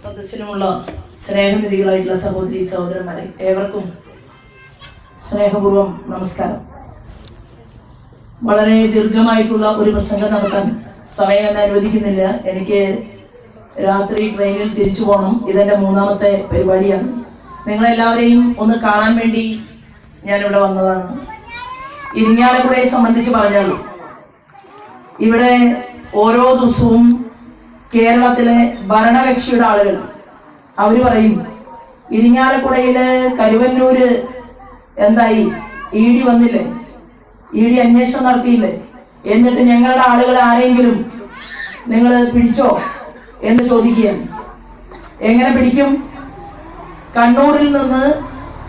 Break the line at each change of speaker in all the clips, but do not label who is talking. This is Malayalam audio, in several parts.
സദസ്സിലുമുള്ള സ്നേഹനിധികളായിട്ടുള്ള സഹോദരി സഹോദരന്മാരെ ഏവർക്കും സ്നേഹപൂർവ്വം നമസ്കാരം. വളരെ ദീർഘമായിട്ടുള്ള ഒരു പ്രസംഗം നടത്താൻ സമയം അനുവദിക്കുന്നില്ല. എനിക്ക് രാത്രി ട്രെയിനിൽ തിരിച്ചു പോകണം. ഇതെന്റെ മൂന്നാമത്തെ പരിപാടിയാണ്. നിങ്ങളെല്ലാവരെയും ഒന്ന് കാണാൻ വേണ്ടി ഞാനിവിടെ വന്നതാണ്. ഇരിങ്ങാലക്കുടയെ സംബന്ധിച്ച് പറഞ്ഞാൽ ഇവിടെ ഓരോ ദിവസവും കേരളത്തിലെ ഭരണകക്ഷിയുടെ ആളുകൾ അവര് പറയും ഇരിങ്ങാലക്കുടയില് കരുവന്നൂര് എന്തായി, ED വന്നില്ലേ, ED അന്വേഷണം നടത്തിയില്ലേ, എന്നിട്ട് ഞങ്ങളുടെ ആളുകളെ ആരെങ്കിലും നിങ്ങൾ പിടിച്ചോ എന്ന് ചോദിക്കുകയാണ്. എങ്ങനെ പിടിക്കും? കണ്ണൂരിൽ നിന്ന്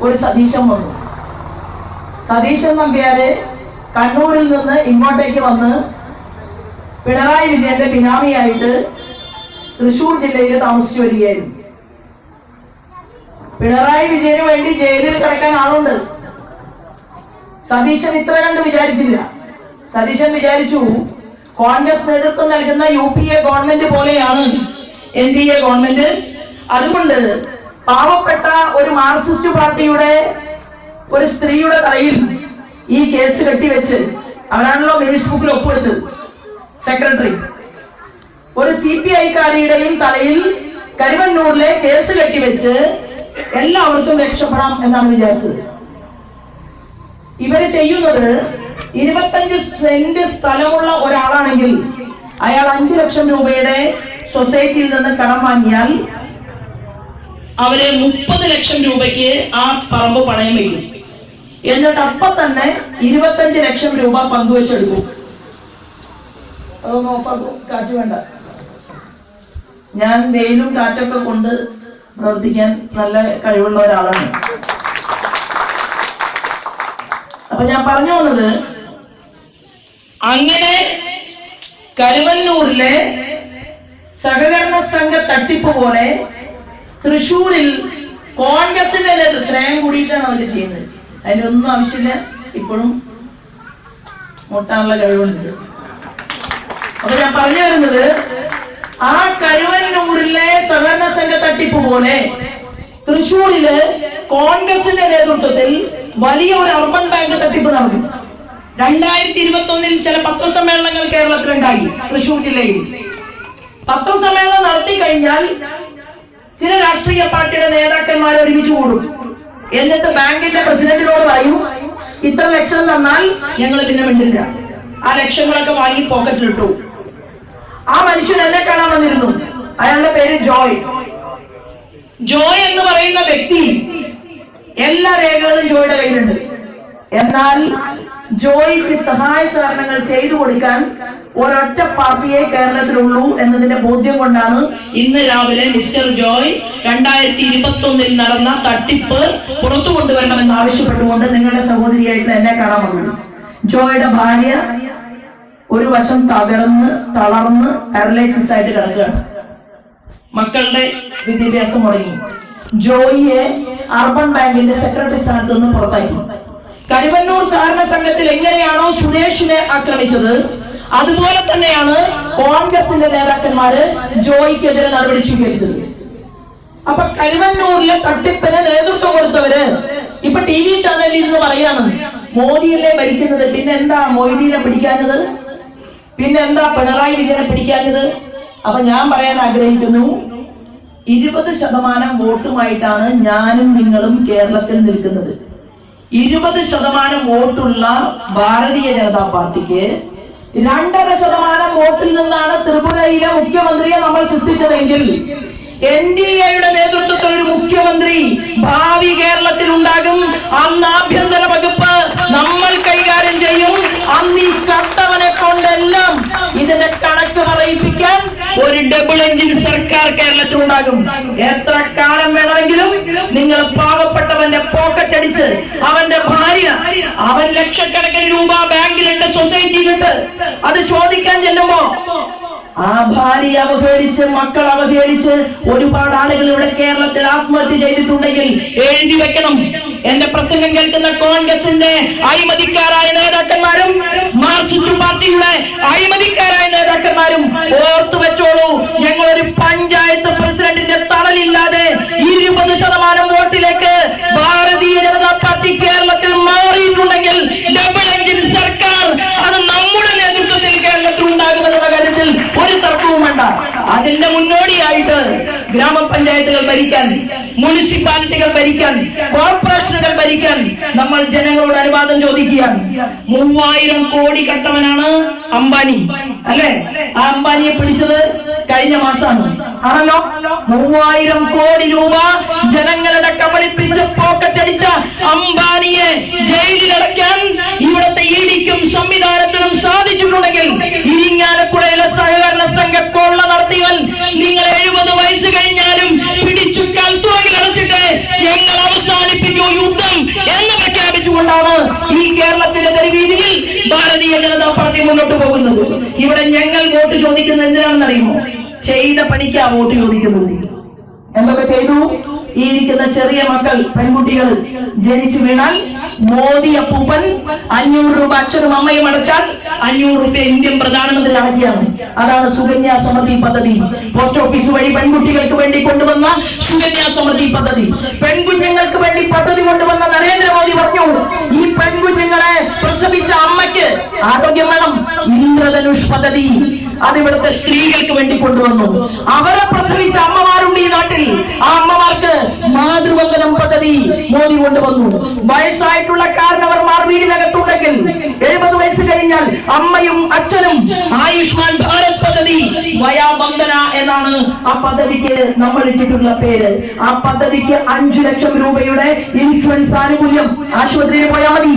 ഒരു സതീശൻ വന്നു. സതീശൻ നമ്പ്യാര് കണ്ണൂരിൽ നിന്ന് ഇങ്ങോട്ടേക്ക് വന്ന് പിണറായി വിജയന്റെ ബിനാമിയായിട്ട് തൃശൂർ ജില്ലയിൽ താമസിച്ചു വരികയായിരുന്നു. പിണറായി വിജയന് വേണ്ടി ജയിലിൽ കിടക്കാൻ ആളുണ്ട്. സതീശൻ ഇത്ര കണ്ട് വിചാരിച്ചില്ല. സതീശൻ വിചാരിച്ചു കോൺഗ്രസ് നേതൃത്വം നൽകുന്ന UPA ഗവൺമെന്റ് പോലെയാണ് NDA ഗവൺമെന്റ്. അതുകൊണ്ട് പാവപ്പെട്ട ഒരു മാർക്സിസ്റ്റ് പാർട്ടിയുടെ ഒരു സ്ത്രീയുടെ തലയിൽ ഈ കേസ് കെട്ടിവെച്ച്, അവരാണല്ലോ മിനിറ്റ്സ് ബുക്കിൽ ഒപ്പുവെച്ചത് സെക്രട്ടറി, ഒരു CPI-കാരിയുടെയും തലയിൽ കരുവന്നൂരിലെ കേസ് കെട്ടിവെച്ച് എല്ലാവർക്കും രക്ഷപ്പെടാം എന്നാണ് വിചാരിച്ചത്. ഇവര് ചെയ്യുന്നത് 25 സെന്റ് സ്ഥലമുള്ള ഒരാളാണെങ്കിൽ അയാൾ 5 ലക്ഷം രൂപയുടെ സൊസൈറ്റിയിൽ നിന്ന് കടം വാങ്ങിയാൽ അവര് 30 ലക്ഷം രൂപയ്ക്ക് ആ പറമ്പ് പണയം വയ്ക്കും. എന്നിട്ട് അപ്പം തന്നെ 25 ലക്ഷം രൂപ പങ്കുവെച്ചെടുക്കും. അതൊന്നും ഓഫാക്കും, കാറ്റ് വേണ്ട. ഞാൻ വെയിലും കാറ്റൊക്കെ കൊണ്ട് പ്രവർത്തിക്കാൻ നല്ല കഴിവുള്ള ഒരാളാണ്. അപ്പൊ ഞാൻ പറഞ്ഞു വന്നത്, അങ്ങനെ കരുവന്നൂരിലെ സഹകരണ സംഘ തട്ടിപ്പ് പോലെ തൃശൂരിൽ കോൺഗ്രസിന്റെ സ്നേഹം കൂടിയിട്ടാണ് അവർ ചെയ്യുന്നത്. അതിനൊന്നും ആവശ്യമില്ല. ഇപ്പോഴും മുട്ടാനുള്ള കഴിവുണ്ട്. അപ്പൊ ഞാൻ പറഞ്ഞു വരുന്നത്, ആ കരുവന്നൂരിലെ സഹകരണ സംഘ തട്ടിപ്പ് പോലെ തൃശൂരില് കോൺഗ്രസിന്റെ നേതൃത്വത്തിൽ വലിയ ഒരു അർബൻ ബാങ്ക് തട്ടിപ്പ് നടന്നു. 2021 ചില പത്രസമ്മേളനങ്ങൾ കേരളത്തിലുണ്ടായി. തൃശൂർ ജില്ലയിൽ പത്രസമ്മേളനം നടത്തി കഴിഞ്ഞാൽ ചില രാഷ്ട്രീയ പാർട്ടിയുടെ നേതാക്കന്മാർ ഒരുമിച്ച് കൂടും. എന്നിട്ട് ബാങ്കിന്റെ പ്രസിഡന്റിനോട് പറയും, ഇത്ര ലക്ഷം തന്നാൽ ഞങ്ങൾ പിന്നെ മിണ്ടില്ല. ആ ലക്ഷങ്ങളൊക്കെ വാങ്ങി പോക്കറ്റിലിട്ടു. ആ മനുഷ്യൻ എന്നെ കാണാൻ വന്നിരുന്നു. അയാളുടെ പേര് ജോയ്. ജോയ് എന്ന് പറയുന്ന വ്യക്തി എല്ലാ രേഖകളും ജോയുടെ കയ്യിലുണ്ട്. എന്നാൽ ജോയിക്ക് സഹായ സഹകരണങ്ങൾ ചെയ്തു കൊടുക്കാൻ ഒരൊറ്റ പാർട്ടിയെ കേരളത്തിലുള്ളൂ എന്നതിന്റെ ബോധ്യം കൊണ്ടാണ് ഇന്ന് രാവിലെ മിസ്റ്റർ ജോയ് 2021 നടന്ന തട്ടിപ്പ് പുറത്തു കൊണ്ടുവരണമെന്ന് ആവശ്യപ്പെട്ടുകൊണ്ട് നിങ്ങളുടെ സഹോദരിയായിട്ട് എന്നെ കാണാൻ വന്നു. ജോയുടെ ഭാര്യ ഒരു വശം തകർന്ന് തളർന്ന് പാരലൈസിസ് ആയിട്ട് കിടക്കുകയാണ്. മക്കളുടെ വിദ്യാഭ്യാസം മുടങ്ങി. ജോയിയെ അർബൻ ബാങ്കിന്റെ സെക്രട്ടറി സ്ഥാനത്ത് നിന്ന് പുറത്താക്കി. കരുവന്നൂർ സഹകരണ സംഘത്തിൽ എങ്ങനെയാണോ സുരേഷിനെ ആക്രമിച്ചത്, അതുപോലെ തന്നെയാണ് കോൺഗ്രസിന്റെ നേതാക്കന്മാര് ജോയിക്കെതിരെ നടപടി സ്വീകരിച്ചത്. അപ്പൊ കരുവന്നൂരിലെ തട്ടിപ്പിന് നേതൃത്വം കൊടുത്തവര് ഇപ്പൊ TV ചാനലിൽ നിന്ന് പറയാണ്, മോദിയല്ലേ ഭരിക്കുന്നത്, പിന്നെ എന്താ മൊയ്തീനെ പിടിക്കാഞ്ഞത്, പിന്നെ എന്താ പിണറായി വിജയനെ പിടിക്കാഞ്ഞത്? അപ്പൊ ഞാൻ പറയാൻ ആഗ്രഹിക്കുന്നു, 20% വോട്ടുമായിട്ടാണ് ഞാനും നിങ്ങളും കേരളത്തിൽ നിൽക്കുന്നത്. 20% വോട്ടുള്ള ഭാരതീയ ജനതാ പാർട്ടിക്ക് 2.5% വോട്ടിൽ നിന്നാണ് ത്രിപുരയിലെ മുഖ്യമന്ത്രിയെ നമ്മൾ സൃഷ്ടിച്ചതെങ്കിൽ NDAയുടെ നേതൃത്വത്തിൽ ഒരു മുഖ്യമന്ത്രി ഭാവി കേരളത്തിൽ ഉണ്ടാകും. അന്ന് ആഭ്യന്തര വകുപ്പ് നമ്മൾ കൈകാര്യം ചെയ്യും. അന്ന് ഈ കട്ടവനെ കൊണ്ടെല്ലാം ഇതിന്റെ കണക്ക് പറയിപ്പിക്കാൻ ഒരു ഡബിൾ എഞ്ചിൻ സർക്കാർ കേരളത്തിൽ ഉണ്ടാകും. എത്ര കാലം വേണമെങ്കിലും നിങ്ങൾ പാവപ്പെട്ടവന്റെ പോക്കറ്റ് അടിച്ച്, അവന്റെ ഭാര്യ, അവൻ ലക്ഷക്കണക്കിന് രൂപ ബാങ്കിലുണ്ട്, സൊസൈറ്റിയിലുണ്ട്, അത് ചോദിക്കാൻ ചെല്ലുമ്പോ ആ ഭാര്യ അവഹേളിച്ച്, മക്കൾ അവഹേളിച്ച് ഒരുപാട് ആളുകൾ ഇവിടെ കേരളത്തിൽ ആത്മഹത്യ ചെയ്തിട്ടുണ്ടെങ്കിൽ എഴുതി വെക്കണം. എന്റെ പ്രസംഗം കേൾക്കുന്ന കോൺഗ്രസിന്റെ അഴിമതിക്കാരായ നേതാക്കന്മാരും മാർക്സിസ്റ്റ് പാർട്ടിയുടെ അഴിമതിക്കാരായ നേതാക്കന്മാരും ഓർത്തു വെച്ചോളൂ, ഞങ്ങളൊരു പഞ്ചായത്ത് പ്രസിഡന്റിന്റെ തല അതിന്റെ മുന്നോടിയായിട്ട് ഗ്രാമപഞ്ചായത്തുകൾ ഭരിക്കാൻ, മുനിസിപ്പാലിറ്റികൾ ഭരിക്കാൻ, കോർപ്പറേഷനുകൾ ഭരിക്കാൻ നമ്മൾ ജനങ്ങളോട് അനുവാദം ചോദിക്കുകയാണ്. 3000 കോടി കട്ടവനാണ് അംബാനി, അല്ലെ? ആ അംബാനിയെ പിടിച്ചത് കഴിഞ്ഞ മാസമാണ്, ആണല്ലോ. 3000 കോടി രൂപ ജനങ്ങളുടെ കബളിപ്പിച്ച് പോക്കറ്റ് അടിച്ച അംബാനിയെ ജയിലിലടയ്ക്കാൻ ഇവിടുത്തെ ഇഡിക്കും സംവിധാനത്തിനും സാധിച്ചിട്ടുണ്ടെങ്കിൽ ഇരിങ്ങാലക്കുടയിലെ സഹകരണ സംഘ കൊള്ള നടത്തിയവൻ നിങ്ങൾ 70 വയസ്സ് കഴിഞ്ഞാലും പിടിച്ചു കൽത്തുറകിലടച്ചിട്ട് ഞങ്ങൾ അവസാനിപ്പിക്കൂ യുദ്ധം എന്ന് പ്രഖ്യാപിച്ചുകൊണ്ടാണ് ഈ കേരളത്തിന്റെ തെരുവീതിയിൽ ഭാരതീയ ജനതാ പാർട്ടി മുന്നോട്ട് പോകുന്നത്. ഇവിടെ ഞങ്ങൾ വോട്ട് ചോദിക്കുന്നത് എന്തിനാണെന്ന് അറിയുമോ? ചെയ്ത പണിക്കാ വോട്ട് ചോദിക്കുന്നത്. എന്തൊക്കെ ചെയ്തു? ഈ ഇരിക്കുന്ന ചെറിയ മക്കൾ, പെൺകുട്ടികൾ ജനിച്ചു വീണാൽ മോദി അപ്പൂപ്പൻ 500 രൂപ അച്ഛനും അമ്മയും അടച്ചാൽ 500 രൂപ ഇന്ത്യൻ പ്രധാനമന്ത്രി അടക്കിയാണ്. അതാണ് സുകന്യാ സമൃദ്ധി പദ്ധതി. പോസ്റ്റ് ഓഫീസ് വഴി പെൺകുട്ടികൾക്ക് വേണ്ടി കൊണ്ടുവന്ന സുകന്യാ സമൃദ്ധി പദ്ധതി. പെൺകുഞ്ഞുങ്ങൾക്ക് വേണ്ടി പദ്ധതി കൊണ്ടുവന്ന നരേന്ദ്രമോദി പറഞ്ഞു, ഈ പെൺകുഞ്ഞുങ്ങളെ പ്രസവിച്ച അമ്മയ്ക്ക് ആരോഗ്യം വേണം. ഇന്ദ്രധനുഷ് പദ്ധതി അതിവിടുത്തെ സ്ത്രീകൾക്ക് വേണ്ടി കൊണ്ടുവന്നു. അവരെ പ്രസവിച്ച അമ്മമാരുണ്ട് ഈ നാട്ടിൽ. ആ അമ്മമാർക്ക് മാതൃവന്ദനം പദ്ധതി മോദി കൊണ്ടുവന്നു. വയസ്സായിട്ടുള്ള കാരണവർമാർ വീടിനകത്തുണ്ടെങ്കിൽ 70 വയസ്സ് കഴിഞ്ഞാൽ അമ്മയും അച്ഛനും ആയുഷ്മാൻ ഭാരത് പദ്ധതി വയാവന്ദന എന്നാണ് ആ പദ്ധതിക്ക് നമ്മൾ ഇട്ടിട്ടുള്ള പേര്. ആ പദ്ധതിക്ക് 5 ലക്ഷം രൂപയുടെ ഇൻഷുറൻസ് ആനുകൂല്യം. ആശുപത്രിയിൽ പോയാൽ മതി,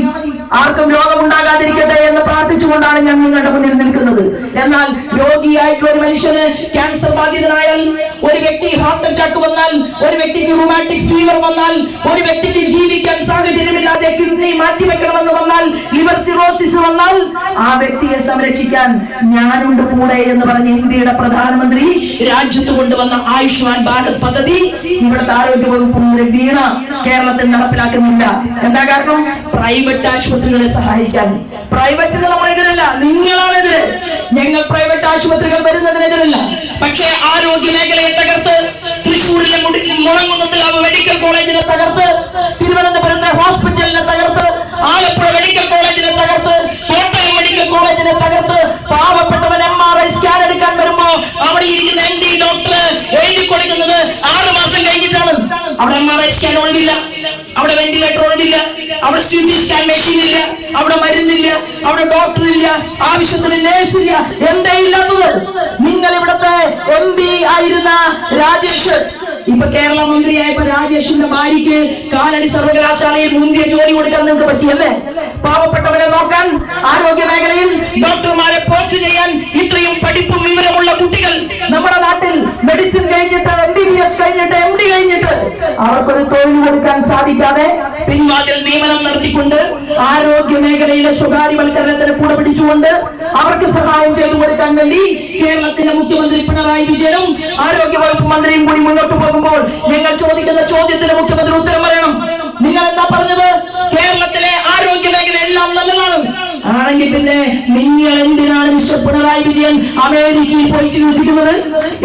ആർക്കും രോഗമുണ്ടാകാതിരിക്കട്ടെ എന്ന് പ്രാർത്ഥിച്ചുകൊണ്ടാണ് ഞാൻ നിങ്ങളുടെ മുന്നിൽ നിൽക്കുന്നത്. എന്നാൽ രോഗിയായിട്ടുള്ള ഒരു മനുഷ്യന് ക്യാൻസർ ബാധിതനായാൽ, ഒരു വ്യക്തി ഹാർട്ട് അറ്റാക്ക് വന്നാൽ, ഒരു വ്യക്തിക്ക് റുമാറ്റിക് ഫീവർ വന്നാൽ, ഒരു വ്യക്തിക്ക് ജീവിക്കാൻ സാഹചര്യമില്ലാതെ കിഡ്നി മാറ്റിവെക്കണമെന്ന് വന്നാൽ, ലിവർ സിറോസിസ് വന്നാൽ, ആ വ്യക്തിയെ സംരക്ഷിക്കാൻ ഞാനുണ്ട് കൂടെ എന്ന് പറഞ്ഞ ഇന്ത്യയുടെ പ്രധാനമന്ത്രി രാജ്യത്ത് കൊണ്ടുവന്ന ആയുഷ്മാൻ ഭാരത് പദ്ധതി ഇവിടുത്തെ ആരോഗ്യ വകുപ്പ് മന്ത്രി വീണ കേരളത്തിൽ നടപ്പിലാക്കുന്നില്ല. എന്താ കാരണം? പ്രൈവറ്റ് ആശുപത്രികളെ സഹായിക്കാൻ. പ്രൈവറ്റിന് നമ്മളെതിരല്ല, നിങ്ങളാണെതിരെ. ഞങ്ങൾ പ്രൈവറ്റ് ആശുപത്രികൾ വരുന്നതിനെതിരല്ല. പക്ഷേ ആരോഗ്യ മേഖലയെ തകർത്ത്, തൃശ്ശൂരിലെ മുടങ്ങുന്നതിൽ മെഡിക്കൽ കോളേജിനെ തകർത്ത്, തിരുവനന്തപുരത്തെ ഹോസ്പിറ്റലിനെ തകർത്ത്, ആലപ്പുഴ മെഡിക്കൽ കോളേജിനെ തകർത്ത്, കോട്ടയം മെഡിക്കൽ കോളേജിനെ തകർത്ത്, പാവപ്പെട്ടവൻ MRI സ്കാൻ എടുക്കാൻ വരുമ്പോ അവിടെ ഇരിക്കുന്ന MD ഡോക്ടർ എഴുതി കൊടുക്കുന്നത് 6 മാസം കഴിഞ്ഞിട്ടാണ്. അവിടെ MRI സ്കാൻ ഒഴിവില്ല, അവിടെ വെന്റിലേറ്റർ ഒഴിവില്ല, അവിടെ CT സ്കാൻ മെഷീൻ ഇല്ല, അവിടെ മരുന്നില്ല, അവിടെ ഡോക്ടർ ഇല്ല, ആവശ്യത്തിന് നേഴ്സ് ഇല്ല. എന്താ ഇല്ലാത്തത്? നിങ്ങൾ ഇവിടുത്തെ MP ആയിരുന്ന രാജേഷ് ഇപ്പൊ കേരള മന്ത്രിയായപ്പോ രാജേഷിന്റെ ഭാര്യയ്ക്ക് കാലടി സർവകലാശാലയിൽ മുന്തിയ ജോലി കൊടുക്കാൻ നിങ്ങൾക്ക് പറ്റിയല്ലേ? പാവപ്പെട്ടവരെ നോക്കാൻ, ആരോഗ്യ മേഖലയിൽ ഡോക്ടർമാരെ പോസ്റ്റ് ചെയ്യാൻ ഇത്രയും പഠിപ്പും വിവരമുള്ള കുട്ടികൾ നമ്മുടെ നാട്ടിൽ മെഡിസിൻ കഴിഞ്ഞിട്ട്, MBBS കഴിഞ്ഞിട്ട്, MD കഴിഞ്ഞിട്ട് അവർക്കൊരു തൊഴിൽ കൊടുക്കാൻ സാധിക്കാതെ പിൻവാതിൽ നിയമനം നടത്തിക്കൊണ്ട് ആരോഗ്യ മേഖലയിലെ സ്വകാര്യവൽക്കരണത്തിന് കൂടെ പിടിച്ചുകൊണ്ട് അവർക്ക് സഹായം ചെയ്തു കൊടുക്കാൻ വേണ്ടി കേരളത്തിന്റെ മുഖ്യമന്ത്രി പിണറായി വിജയനും ആരോഗ്യ വകുപ്പ് മന്ത്രിയും കൂടി മുന്നോട്ട് പോകുമ്പോൾ ഞങ്ങൾ ചോദിക്കുന്ന ചോദ്യത്തിന് മുഖ്യമന്ത്രി ഉത്തരം പറയണം. നിങ്ങൾ എന്താ പറഞ്ഞത്? കേരളത്തിലെ ആരോഗ്യ മേഖല എല്ലാം നല്ലതാണ്. ആണെങ്കിൽ പിന്നെ നിങ്ങൾ എന്തിനാണ് മിസ്റ്റർ പിണറായി വിജയൻ അമേരിക്കയിൽ പോയി ചികിത്സിക്കുന്നത്?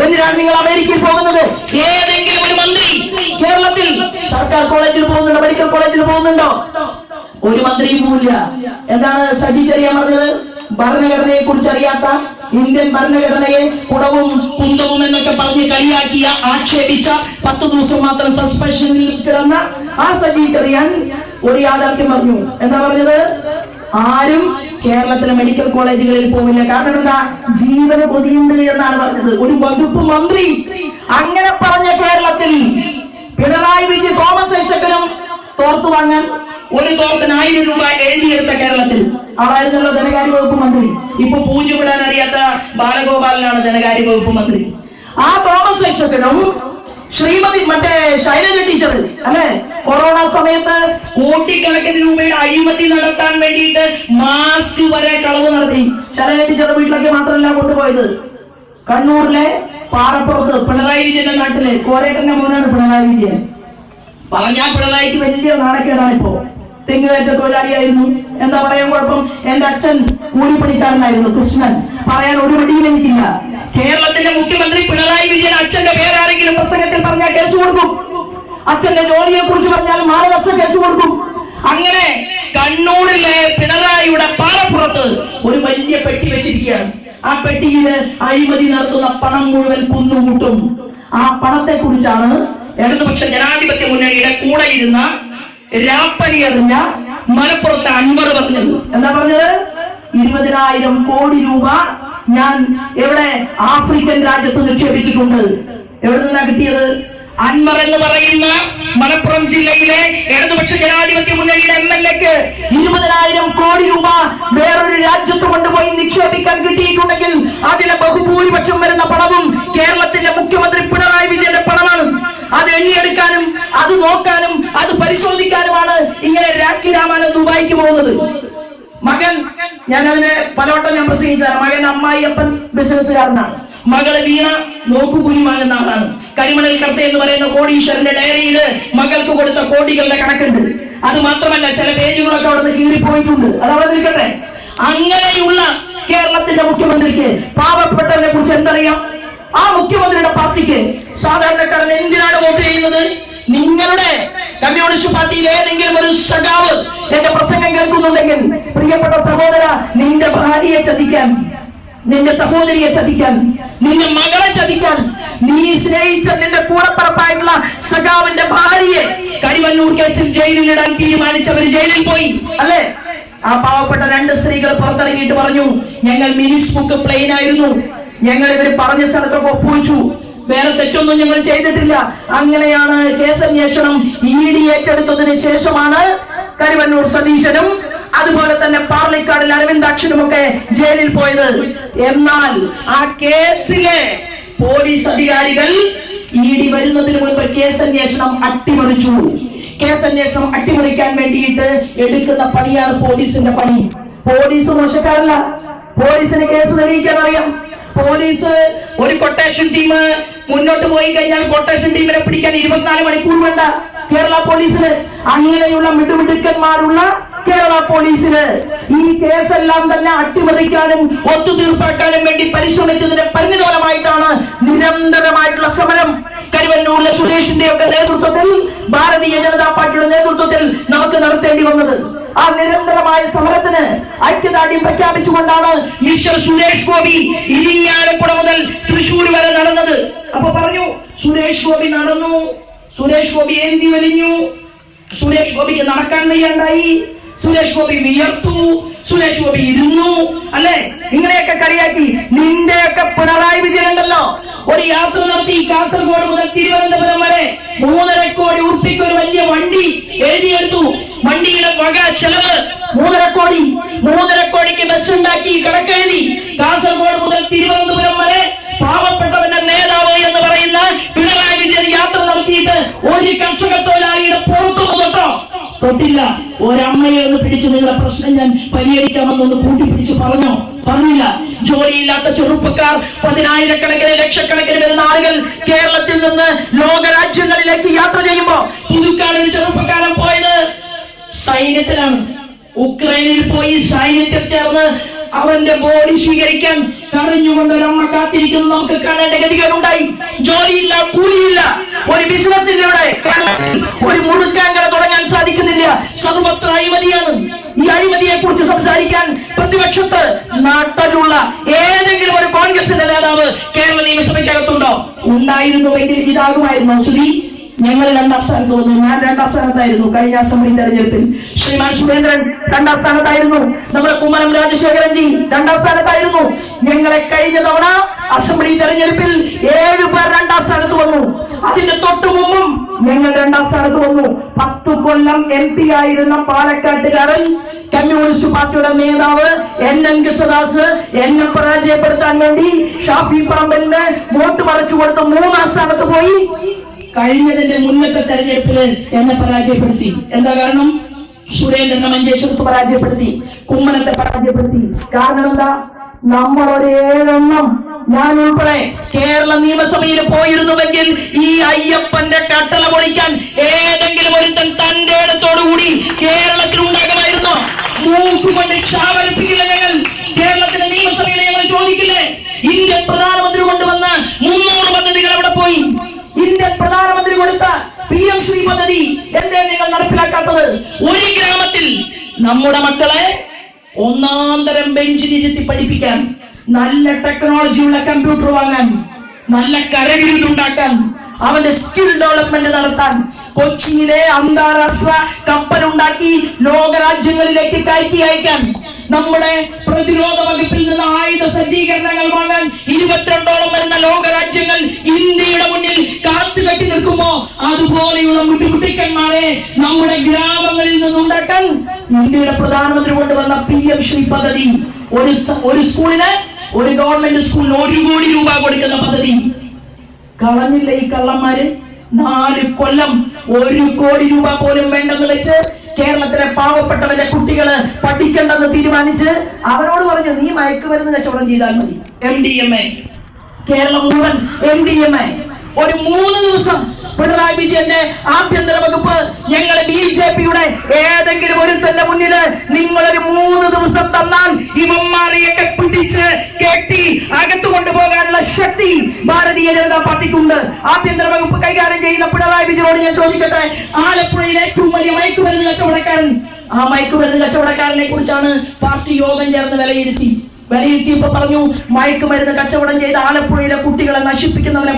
എന്തിനാണ് നിങ്ങൾ അമേരിക്കയിൽ പോകുന്നത്? ഏതെങ്കിലും ഒരു മന്ത്രി കേരളത്തിൽ സർക്കാർ കോളേജിൽ പോകുന്നുണ്ടോ? മെഡിക്കൽ കോളേജിൽ പോകുന്നുണ്ടോ? ഒരു മന്ത്രിയും പോവില്ല. എന്താണ് സജി ചെറിയാൻ പറഞ്ഞത്? ഭരണഘടനയെ കുറിച്ച് അറിയാത്ത, ഇന്ത്യൻ ഭരണഘടനയെ കുടവും കുന്തവും എന്നൊക്കെ പറഞ്ഞ് കളിയാക്കിയ, ആക്ഷേപിച്ച, 10 ദിവസം മാത്രം സസ്പെൻഷനിൽ കിടന്ന ആ സജി ചെറിയാൻ ഒരു യാഥാർത്ഥ്യം പറഞ്ഞു. എന്താ പറഞ്ഞത്? ആരും കേരളത്തിലെ മെഡിക്കൽ കോളേജുകളിൽ പോവില്ല. കാരണം എന്താ? ജീവന കൊതിയുണ്ട് എന്നാണ് പറഞ്ഞത് ഒരു വകുപ്പ് മന്ത്രി. അങ്ങനെ പറഞ്ഞ കേരളത്തിൽ പിണറായി വിജയൻ തോമസ് ഐസക്കിനും തോർത്തു വാങ്ങാൻ ഒരു തോർത്തിന് 1000 രൂപ എഴുതിയെടുത്ത കേരളത്തിൽ ആളായിരുന്നല്ലോ ധനകാര്യ വകുപ്പ് മന്ത്രി. ഇപ്പൊ പൂജ്യമിടാൻ അറിയാത്ത ബാലഗോപാലനാണ് ധനകാര്യ വകുപ്പ് മന്ത്രി. ആ തോമസ് ഐസക്കിനും ശ്രീമതി ശൈലജ ടീച്ചർ അല്ലെ, കൊറോണ സമയത്ത് കോടിക്കണക്കിന് രൂപയുടെ അഴിമതി നടത്താൻ വേണ്ടിയിട്ട് മാസ്ക് വരെ കളവ് നടത്തി. ശൈലജ ടീച്ചറുടെ വീട്ടിലൊക്കെ മാത്രമല്ല കൊണ്ടുപോയത്, കണ്ണൂരിലെ പാറപ്പുറത്ത് പിണറായി വിജയന്റെ നാട്ടിലെ കോരേട്ടന്റെ മോനാണ് പിണറായി വിജയൻ. പറഞ്ഞാൽ പിണറായിക്ക് വലിയ നാണക്കേടാണ്. ഇപ്പോ തെങ്ങുകയറ്റ തൊഴിലാളിയായിരുന്നു. എന്താ പറയാൻ കുഴപ്പം? എന്റെ അച്ഛൻ കൂലിപ്പണിക്കാരനായിരുന്നു കൃഷ്ണൻ. പറയാൻ ഒരു വടിയും എനിക്കില്ല. കേരളത്തിന്റെ മുഖ്യമന്ത്രി പിണറായി വിജയൻ അച്ഛന്റെ പേരാരെങ്കിലും പ്രസംഗത്തിൽ പറഞ്ഞാൽ കേസ് കൊടുക്കും. അച്ഛന്റെ ജോലിയെ കുറിച്ച് പറഞ്ഞാൽ മാനനഷ്ട കേസ് കൊടുക്കും. അങ്ങനെ കണ്ണൂരിലെ പിണറായിയുടെ പാറപ്പുറത്ത് ഒരു വലിയ പെട്ടി വെച്ചിരിക്കുകയാണ്. ആ പെട്ടിയില് അഴിമതി നടത്തുന്ന പണം മുഴുവൻ കുന്നുകൂട്ടും. ആ പണത്തെ കുറിച്ചാണ് ഇടതുപക്ഷ ജനാധിപത്യ മുന്നണിയുടെ കൂടെ ഇരുന്ന രാപ്പനി എറിഞ്ഞ മലപ്പുറത്തെ അൻവർ പറഞ്ഞത്. എന്താ പറഞ്ഞത്? 20,000 കോടി രൂപ ഞാൻ എവിടെ ആഫ്രിക്കൻ രാജ്യത്ത് നിക്ഷേപിച്ചിട്ടുണ്ട്. എവിടെ നിന്നാ കിട്ടിയത്? അൻവർ എന്ന് പറയുന്ന മലപ്പുറം ജില്ലയിലെ ഇടതുപക്ഷ ജനാധിപത്യ മുന്നണിയുടെ MLA-ക്ക് 20,000 കോടി രൂപ വേറൊരു രാജ്യത്ത് കൊണ്ടുപോയി നിക്ഷേപിക്കാൻ കിട്ടിയിട്ടുണ്ടെങ്കിൽ അതിലെ ബഹുഭൂരിപക്ഷം വരുന്ന പണവും കേരളത്തിന്റെ മുഖ്യമന്ത്രി പിണറായി വിജയന്റെ പണമാണ്. അത് എണ്ണിയെടുക്കാനും അത് നോക്കാനും അത് പരിശോധിക്കാനുമാണ് ഇങ്ങനെ രാഖി രാമാനന്ദ് ദുബായിക്ക് പോകുന്നത്. മകൻ, ഞാനതിനെ പലവട്ടം ഞാൻ പ്രസംഗിച്ചാണ്. മകൻ അമ്മായിയപ്പൻ ബിസിനസ്സുകാരനാണ്, മകള് വീണ നോക്കുകൂലി വാങ്ങുന്ന ആളാണ്. കരിമണൽ കർത്ത എന്ന് പറയുന്ന കോടീശ്വരന്റെ ഡയറിയിൽ മകൾക്ക് കൊടുത്ത കോടികളുടെ കണക്കുണ്ട്. അത് മാത്രമല്ല, ചില പേജുകളൊക്കെ അവിടെ നിന്ന് കീറിപ്പോയിട്ടുണ്ട്. അത് അവിടെ നിൽക്കട്ടെ. അങ്ങനെയുള്ള കേരളത്തിന്റെ മുഖ്യമന്ത്രിക്ക് പാവപ്പെട്ടവരെ കുറിച്ച് എന്തറിയാം? ആ മുഖ്യമന്ത്രിയുടെ പാർട്ടിക്ക് സാധാരണക്കാരൻ എന്തിനാണ് വോട്ട് ചെയ്യുന്നത്? നിങ്ങളുടെ കമ്മ്യൂണിസ്റ്റ് പാർട്ടിയിലെ ഏതെങ്കിലും ഒരു സഖാവ് എന്റെ പ്രസംഗം കേൾക്കുന്നുണ്ടെങ്കിൽ, പ്രിയപ്പെട്ട സഹോദര, നിന്റെ ഭാര്യയെ ചതിക്കാൻ, നിന്റെ സഹോദരിയെ ചതിക്കാൻ, നിന്റെ മകളെ ചതിക്കാൻ, നീ സ്നേഹിച്ച നിന്റെ കൂടപ്പറപ്പായിട്ടുള്ള സഖാവിന്റെ ഭാര്യയെ കരിമന്നൂർ കേസിൽ ജയിലിലിടാൻ തീരുമാനിച്ചവര് ജയിലിൽ പോയി അല്ലേ? ആ പാവപ്പെട്ട 2 സ്ത്രീകൾ പുറത്തിറങ്ങിയിട്ട് പറഞ്ഞു, ഞങ്ങൾ മിനിസ് ബുക്ക് പ്ലെയിൻ ആയിരുന്നു, ഞങ്ങൾ ഇവർ പറഞ്ഞ സ്ഥലത്തൊക്കെ ഒപ്പുവെച്ചു, വേറെ തെറ്റൊന്നും ഞങ്ങൾ ചെയ്തിട്ടില്ല. അങ്ങനെയാണ് കേസന്വേഷണം ED ഏറ്റെടുത്തതിന് ശേഷമാണ് കരിമന്നൂർ സതീശനും അതുപോലെ തന്നെ പാർലിക്കാടിൽ അരവിന്ദാക്ഷനുമൊക്കെ ജയിലിൽ പോയത്. എന്നാൽ ആ കേസിലെ പോലീസ് അധികാരികൾ ED വരുന്നതിന് മുൻപ് കേസന്വേഷണം അട്ടിമറിച്ചു. കേസന്വേഷണം അട്ടിമറിക്കാൻ വേണ്ടിയിട്ട് എടുക്കുന്ന പണിയാണ് പോലീസിന്റെ പണി. പോലീസ് മോശക്കാരല്ല, പോലീസിന് കേസ് തെളിയിക്കാൻ അറിയാം. പോലീസ് ഒരു കൊട്ടേഷൻ ടീം മുന്നോട്ട് പോയി കഴിഞ്ഞാൽ കൊട്ടേഷൻ ടീമിനെ പിടിക്കാൻ 24 മണിക്കൂർ വേണ്ട കേരള പോലീസിന്. അങ്ങനെയുള്ള മിടുമിടുക്കന്മാരുള്ള കേരള പോലീസിന് ഈ കേസെല്ലാം തന്നെ അട്ടിമറിക്കാനും ഒത്തുതീർപ്പാക്കാനും വേണ്ടി പരിശ്രമിച്ചതിന്റെ പരിണിതഫലമായിട്ടാണ് നിരന്തരമായിട്ടുള്ള സമരം കരുവന്നൂരിലെ സുരേഷിന്റെ ഒക്കെ നേതൃത്വത്തിൽ, ഭാരതീയ ജനതാ പാർട്ടിയുടെ നേതൃത്വത്തിൽ നമുക്ക് നടത്തേണ്ടി വന്നത്. ആ നിരന്തരമായ സമരത്തിന് ഐക്യദാർഢ്യം പ്രഖ്യാപിച്ചുകൊണ്ടാണ് മിസ്റ്റർ സുരേഷ് ഗോപി ഇരിങ്ങാലക്കുട മുതൽ തൃശ്ശൂർ വരെ നടന്നത്. അപ്പൊ പറഞ്ഞു, സുരേഷ് ഗോപി നടന്നു, സുരേഷ് ഗോപി ഏന്തി വലിഞ്ഞു, സുരേഷ് ഗോപിക്ക് നടക്കാൻ വയ്യാണ്ടായി, സുരേഷ് ഗോപി വിയർത്തു, സുരേഷ് ഗോപി ഇരുന്നു അല്ലെ? ഇങ്ങനെയൊക്കെ കളിയാക്കി. നിന്റെയൊക്കെ പിണറായി വിജയൻ ഉണ്ടല്ലോ, ഒരു യാത്ര നടത്തി കാസർഗോഡ് മുതൽ തിരുവനന്തപുരം വരെ 3.5 കോടി ഉറുപ്പിക്ക് ഒരു വലിയ വണ്ടി എഴുതിയെടുത്തു. വണ്ടിയുടെ വക ചെലവ് 3.5 കോടി. 3.5 കോടിക്ക് ബസ് ഉണ്ടാക്കി കണക്കെഴുതി. കാസർഗോഡ് മുതൽ തിരുവനന്തപുരം വരെ പാവപ്പെട്ടവന്റെ നേതാവ് എന്ന് പറയുന്ന പിണറായി വിജയൻ യാത്ര നടത്തിയിട്ട് ഒരു കർഷക തൊഴിലാളിയുടെ പുറത്തൊന്ന് തൊട്ടില്ല. ഒരമ്മയെ ഒന്ന് പിടിച്ച് നിങ്ങളുടെ പ്രശ്നം ഞാൻ പരിഹരിക്കാമെന്നൊന്ന് കൂട്ടിപ്പിടിച്ച് പറഞ്ഞില്ല. ജോലിയില്ലാത്ത ചെറുപ്പക്കാർ, 10,000-കണക്കിന് ലക്ഷക്കണക്കിന് വരുന്ന ആളുകൾ കേരളത്തിൽ നിന്ന് ലോകരാജ്യങ്ങളിലേക്ക് യാത്ര ചെയ്യുമ്പോ പുതുക്കാട് ഒരു ചെറുപ്പക്കാരൻ പോയത് സൈന്യത്തിലാണ്. ഉക്രൈനിൽ പോയി സൈന്യത്തിൽ ചേർന്ന് അവന്റെ ബോഡി സ്വീകരിക്കാൻ കരഞ്ഞുകൊണ്ട് ഒരമ്മ കാത്തിരിക്കുന്നത് നമുക്ക് കാണേണ്ട ഗതികളുണ്ടായി. ജോലിയില്ല, കൂലിയില്ല, ഒരു ബിസിനസ്സില്ല, ഇവിടെ ഒരു മുറുക്കാങ്കട തുടങ്ങാൻ സാധിക്കുന്നില്ല. സർവത്ര അഴിമതിയാണ്. ഈ അഴിമതിയെ കുറിച്ച് സംസാരിക്കാൻ പ്രതിപക്ഷത്ത് നാട്ടിലുള്ള ഏതെങ്കിലും ഒരു കോൺഗ്രസിന്റെ നേതാവ് കേരള നിയമസഭയ്ക്കകത്തുണ്ടോ? ഉണ്ടായിരുന്നുവെങ്കിൽ ഇതാകുമായിരുന്നു. ശ്രീ ഞങ്ങൾ 2ാം സ്ഥാനത്ത് വന്നു. ഞാൻ 2ാം സ്ഥാനത്തായിരുന്നു കഴിഞ്ഞ അസംബ്ലി തെരഞ്ഞെടുപ്പിൽ. ശ്രീമാൻ സുരേന്ദ്രൻ 2ാം സ്ഥാനത്തായിരുന്നു. നമ്മുടെ കുമ്മനം രാജശേഖരൻജി 2ാം സ്ഥാനത്തായിരുന്നു. ഞങ്ങളെ കഴിഞ്ഞ തവണ അസംബ്ലി തെരഞ്ഞെടുപ്പിൽ 7 പേർ 2ാം സ്ഥാനത്ത് വന്നു. അതിന്റെ തൊട്ടു മുമ്പും ഞങ്ങൾ 2ാം സ്ഥാനത്ത് വന്നു. 10 കൊല്ലം MP ആയിരുന്ന പാലക്കാട്ടുകാരൻ കമ്മ്യൂണിസ്റ്റ് പാർട്ടിയുടെ നേതാവ് NN കൃഷ്ണദാസ് എന്നെ പരാജയപ്പെടുത്താൻ വേണ്ടി ഷാഫി പറമ്പലിന് വോട്ട് മറിച്ചു കൊടുത്ത് 3ാം സ്ഥാനത്ത് പോയി. കഴിഞ്ഞതിന്റെ മുന്നത്തെ തെരഞ്ഞെടുപ്പിൽ എന്നെ പരാജയപ്പെടുത്തി. എന്താ കാരണം? സുരേന്ദ്രനെ മഞ്ചേശ്വരത്ത് പരാജയപ്പെടുത്തി, കുമ്മനത്തെ പരാജയപ്പെടുത്തി. കാരണം എന്താ? നമ്മളൊരു 7 എണ്ണം, ഞാൻ ഉൾപ്പെടെ കേരള നിയമസഭയിൽ പോയിരുന്നുവെങ്കിൽ ഈ അയ്യപ്പന്റെ കട്ടള പൊളിക്കാൻ ഏതെങ്കിലും ഒരുത്തൻ തന്റെ ഇടത്തോടുകൂടി കേരളത്തിൽ ഉണ്ടാകുമായിരുന്നു. മൂക്കുകൊണ്ട് ചാവരിപ്പിക്കില്ല ഞങ്ങൾ. കേരളത്തിലെ നിയമസഭയിൽ ഞങ്ങൾ ചോദിക്കില്ലേ? ഇന്ത്യൻ പ്രധാനമന്ത്രി കൊണ്ടുവന്ന 300 പദ്ധതികൾ അവിടെ പോയി. ഇന്ത്യൻ പ്രധാനമന്ത്രി കൊടുത്ത PM ശ്രീ പദ്ധതി എന്തേ നിങ്ങൾ നടപ്പിലാക്കാത്തത്? ഒരു ഗ്രാമത്തിൽ നമ്മുടെ മക്കളെ 1ാം തരം ബെഞ്ചിലിരുത്തി പഠിപ്പിക്കാൻ നല്ല ടെക്നോളജിയുള്ള കമ്പ്യൂട്ടർ വാങ്ങാൻ, നല്ല കരവിരുതുണ്ടാക്കാൻ, അവന്റെ സ്കിൽ ഡെവലപ്മെന്റ് നടത്താൻ കൊച്ചിയിലെ അന്താരാഷ്ട്ര കപ്പലുണ്ടാക്കി ലോകരാജ്യങ്ങളിലേക്ക് കയറ്റി അയക്കാൻ, നമ്മുടെ പ്രതിരോധ വകുപ്പിൽ നിന്ന് ആയുധ സജ്ജീകരണങ്ങൾ വാങ്ങാൻ 22ഓളം വരുന്ന ലോകരാജ്യങ്ങൾ ഇന്ത്യയുടെ മുന്നിൽ കാത്തുകെട്ടി നിൽക്കുമ്പോ അതുപോലെയുള്ള മുടിമുട്ടിക്കന്മാരെ നമ്മുടെ ഗ്രാമങ്ങളിൽ നിന്നുണ്ടാക്കാൻ ഇന്ത്യയുടെ പ്രധാനമന്ത്രി കൊണ്ടുവന്ന PM ശ്രീ പദ്ധതി, ഒരു സ്കൂളിന്, ഒരു ഗവൺമെന്റ് സ്കൂളിന് 1 കോടി രൂപ കൊടുക്കുന്ന പദ്ധതി കളഞ്ഞില്ല ഈ കള്ളന്മാര്. 4 കൊല്ലം 1 കോടി രൂപ പോലും വേണ്ടെന്ന് വെച്ച് കേരളത്തിലെ പാവപ്പെട്ടവന്റെ കുട്ടികള് പഠിക്കണ്ടെന്ന് തീരുമാനിച്ച് അവരോട് പറഞ്ഞു, നീ മയക്കുമരുന്ന് കച്ചവടം ചെയ്താൽ മതി. MDMA, കേരളം മുഴുവൻ MDMA. ഒരു 3 ദിവസം പിണറായി വിജയന്റെ ആഭ്യന്തര വകുപ്പ് ഞങ്ങളെ BJPയുടെ ഏതെങ്കിലും ഒരുത്തന്റെ മുന്നില് നിങ്ങളൊരു 3 ദിവസം തന്നാൽ ഇവന്മാരെയൊക്കെ പിടിച്ച് കെട്ടി അകത്തു കൊണ്ടുപോകാനുള്ള ശക്തി ഭാരതീയ ജനതാ പാർട്ടിക്കുണ്ട്. ആഭ്യന്തര വകുപ്പ് കൈകാര്യം ചെയ്യുന്ന പിണറായി വിജയനോട് ഞാൻ ചോദിക്കട്ടെ, ആലപ്പുഴയിലെ ഏറ്റവും വലിയ മയക്കുമരുന്ന് കച്ചവടക്കാരൻ, ആ മയക്കുമരുന്ന് കച്ചവടക്കാരനെ കുറിച്ചാണ് പാർട്ടി യോഗം ചേർന്ന് വിലയിരുത്തിയപ്പോ പറഞ്ഞു, മയക്കുമരുന്ന് കച്ചവടം ചെയ്ത് ആലപ്പുഴയിലെ കുട്ടികളെ നശിപ്പിക്കുന്നവനെ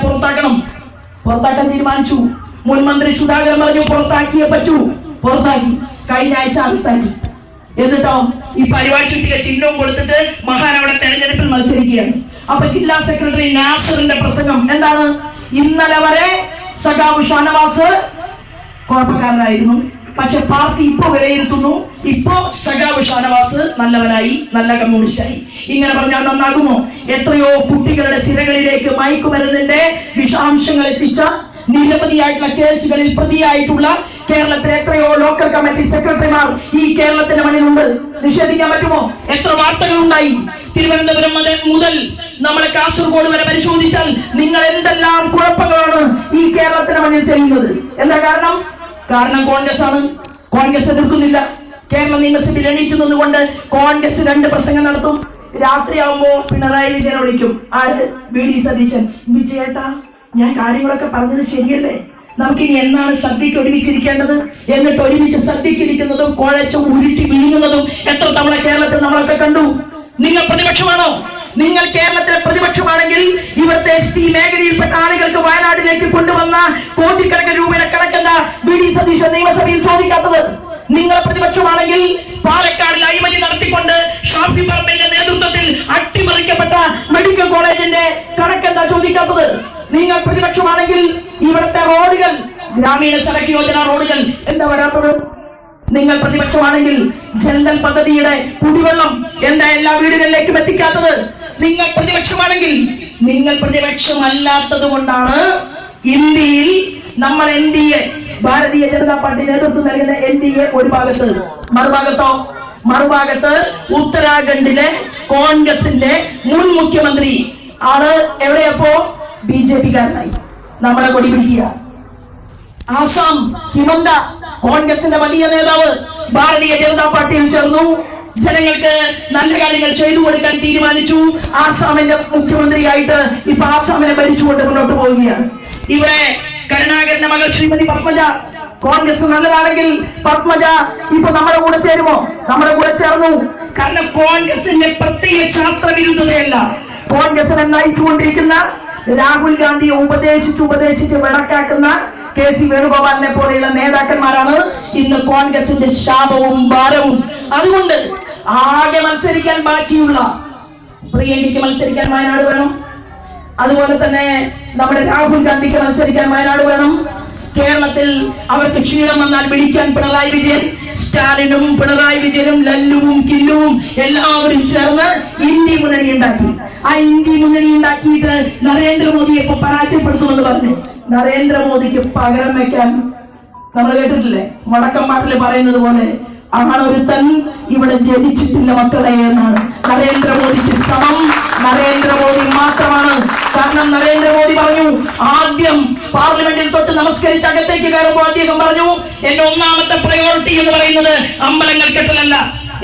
പുറത്താക്കാൻ തീരുമാനിച്ചു. മുൻ മന്ത്രി സുധാകരൻ പറഞ്ഞു പുറത്താക്കിയേ പറ്റൂ, പുറത്താക്കി. കഴിഞ്ഞ ആഴ്ച അകത്താക്കി. എന്നിട്ടോ ഈ പരിപാടിയുടെ ചിഹ്നവും കൊടുത്തിട്ട് മഹാനവിടെ തെരഞ്ഞെടുപ്പിൽ മത്സരിക്കുകയാണ്. അപ്പൊ ജില്ലാ സെക്രട്ടറി നാസറിന്റെ പ്രസംഗം എന്താണ്? ഇന്നലെ വരെ സഖാവ് ഷാനവാസ് കുഴപ്പക്കാരനായിരുന്നു, പക്ഷെ പാർട്ടി ഇപ്പൊ വിലയിരുത്തുന്നു, ഇപ്പോ സഖാവ് ഷാനവാസ് നല്ലവനായി, നല്ല കമ്മ്യൂണിസ്റ്റായി. ഇങ്ങനെ പറഞ്ഞാൽ നന്നാകുമോ? എത്രയോ കുട്ടികളുടെ സിരകളിലേക്ക് മയക്കുമരുന്നിന്റെ വിഷാംശങ്ങൾ എത്തിച്ച, നിരവധിയായിട്ടുള്ള കേസുകളിൽ പ്രതിയായിട്ടുള്ള കേരളത്തിലെ എത്രയോ ലോക്കൽ കമ്മിറ്റി സെക്രട്ടറിമാർ ഈ കേരളത്തിന്റെ മണ്ണിലുണ്ട്. നിഷേധിക്കാൻ പറ്റുമോ? എത്ര വാർത്തകൾ ഉണ്ടായി. തിരുവനന്തപുരം മുതൽ നമ്മളെ കാസർഗോഡ് വരെ പരിശോധിച്ചാൽ നിങ്ങൾ എന്തെല്ലാം കുഴപ്പങ്ങളാണ് ഈ കേരളത്തിന്റെ മണ്ണിൽ ചെയ്യുന്നത്. എന്താ കാരണം? കോൺഗ്രസ് ആണ്. കോൺഗ്രസ് എതിർക്കുന്നില്ല. കേരള നിയമസഭയിൽ എണീക്കുന്നത് കൊണ്ട് കോൺഗ്രസ് 2 പ്രസംഗം നടത്തും. രാത്രിയാവുമ്പോ പിണറായി വിജയനെ വിളിക്കും. ആര്? VD സതീശൻ. വിജയേട്ടാ, ഞാൻ കാര്യങ്ങളൊക്കെ പറഞ്ഞത് ശരിയല്ലേ? നമുക്കിനി എന്നാണ് സദ്യക്ക് ഒരുമിച്ചിരിക്കേണ്ടത്? എന്നിട്ട് ഒരുമിച്ച് സദ്യക്കിരിക്കുന്നതും കുഴച്ചും ഉരുട്ടി വീഴുന്നതും എത്ര തവണ കേരളത്തിൽ നമ്മളൊക്കെ കണ്ടു. നിങ്ങൾ പ്രതിപക്ഷമാണോ? നിങ്ങൾ കേരളത്തിലെ പ്രതിപക്ഷമാണെങ്കിൽ ഇവിടുത്തെ ST മേഖലയിൽപ്പെട്ട ആളുകൾക്ക് വയനാട്ടിലേക്ക് കൊണ്ടുവന്ന കോടിക്കണക്കിന് രൂപയുടെ കണക്കെന്താ VD സതീശൻ നിയമസഭയിൽ ചോദിക്കാത്തത്? നിങ്ങൾ പ്രതിപക്ഷമാണെങ്കിൽ പാലക്കാടിൽ അഴിമതി നടത്തിക്കൊണ്ട് ഷാഫി പറമ്പിലിന്റെ നേതൃത്വത്തിൽ അട്ടിമറിക്കപ്പെട്ട മെഡിക്കൽ കോളേജിന്റെ കണക്കെന്താ ചോദിക്കാത്തത്? നിങ്ങൾ പ്രതിപക്ഷമാണെങ്കിൽ ഇവിടുത്തെ റോഡുകൾ, ഗ്രാമീണ സടക്ക് യോജന റോഡുകൾ എന്താ വരാത്തത്? നിങ്ങൾ പ്രതിപക്ഷമാണെങ്കിൽ ജലധൻ പദ്ധതിയുടെ കുടിവെള്ളം എന്താ എല്ലാ വീടുകളിലേക്കും എത്തിക്കാത്തത്? നിങ്ങൾ പ്രതിപക്ഷമാണെങ്കിൽ, നിങ്ങൾ പ്രതിപക്ഷമല്ലാത്തത് കൊണ്ടാണ് ഇന്ത്യയിൽ നമ്മൾ NDA, ഭാരതീയ ജനതാ പാർട്ടി നേതൃത്വം നൽകുന്ന NDA ഒരു ഭാഗത്ത്, മറുഭാഗത്ത് ഉത്തരാഖണ്ഡിലെ കോൺഗ്രസിന്റെ മുൻ മുഖ്യമന്ത്രി ആണ്. എവിടെയപ്പോ? BJP-കാരനായി നമ്മളെ കൊടി പിടിക്കുക. ആസാം ഹിമന്ത, കോൺഗ്രസിന്റെ വലിയ നേതാവ്, ഭാരതീയ ജനതാ പാർട്ടിയിൽ ചേർന്നു. ജനങ്ങൾക്ക് നല്ല കാര്യങ്ങൾ ചെയ്തു കൊടുക്കാൻ തീരുമാനിച്ചു. ആസാമിന്റെ മുഖ്യമന്ത്രിയായിട്ട് ഇപ്പൊ ആസാമിനെ ഭരിച്ചുകൊണ്ട് മുന്നോട്ട് പോവുകയാണ്. ഇവിടെ കരുണാകരന്റെ മകൾ ശ്രീമതി പത്മജ, കോൺഗ്രസ് നല്ലതാണെങ്കിൽ പത്മജ ഇപ്പൊ നമ്മുടെ കൂടെ ചേരുമോ? നമ്മുടെ കൂടെ ചേർന്നു. കാരണം കോൺഗ്രസിന്റെ പ്രത്യേക ശാസ്ത്രവിരുദ്ധതയല്ല, കോൺഗ്രസിനെ നയിച്ചുകൊണ്ടിരിക്കുന്ന രാഹുൽ ഗാന്ധിയെ ഉപദേശിച്ച് വിളക്കാക്കുന്ന KC വേണുഗോപാലിനെ പോലെയുള്ള നേതാക്കന്മാരാണ് ഇന്ന് കോൺഗ്രസിന്റെ ശാപവും ഭാരവും. അതുകൊണ്ട് ആകെ മത്സരിക്കാൻ ബാക്കിയുള്ള പ്രിയങ്കയ്ക്ക് മത്സരിക്കാൻ വയനാട് വേണം. അതുപോലെ തന്നെ നമ്മുടെ രാഹുൽ ഗാന്ധിക്ക് മത്സരിക്കാൻ വയനാട് വേണം. കേരളത്തിൽ അവർക്ക് ക്ഷീണം വന്നാൽ വിളിക്കാൻ പിണറായി വിജയൻ, സ്റ്റാലിനും പിണറായി വിജയനും ലല്ലുവും കില്ലുവും എല്ലാവരും ചേർന്ന് ഇന്ത്യ മുന്നണി ഉണ്ടാക്കി. ആ ഇന്ത്യ മുന്നണി ഉണ്ടാക്കിയിട്ട് നരേന്ദ്രമോദിയെ ഇപ്പൊ പരാജയപ്പെടുത്തുമെന്ന് പറഞ്ഞു. നരേന്ദ്രമോദിക്ക് പകരം വെക്കാൻ നമ്മൾ കേട്ടിട്ടില്ലേ, വടക്കമ്പാട്ടില് പറയുന്നത് പോലെ ആണൊരുത്തൻ ഇവിടെ ജനിച്ചിട്ടില്ല മക്കളെ എന്നാണ്. നരേന്ദ്രമോദിക്ക് സമം നരേന്ദ്രമോദി മാത്രമാണ്. കാരണം നരേന്ദ്രമോദി പറഞ്ഞു, ആദ്യം പാർലമെന്റിൽ തൊട്ട് നമസ്കരിച്ച് അകത്തേക്ക് കയറുമ്പോൾ അദ്ദേഹം പറഞ്ഞു, എന്റെ ഒന്നാമത്തെ പ്രയോറിറ്റി എന്ന് പറയുന്നത് അമ്പലങ്ങൾ കെട്ടലല്ല,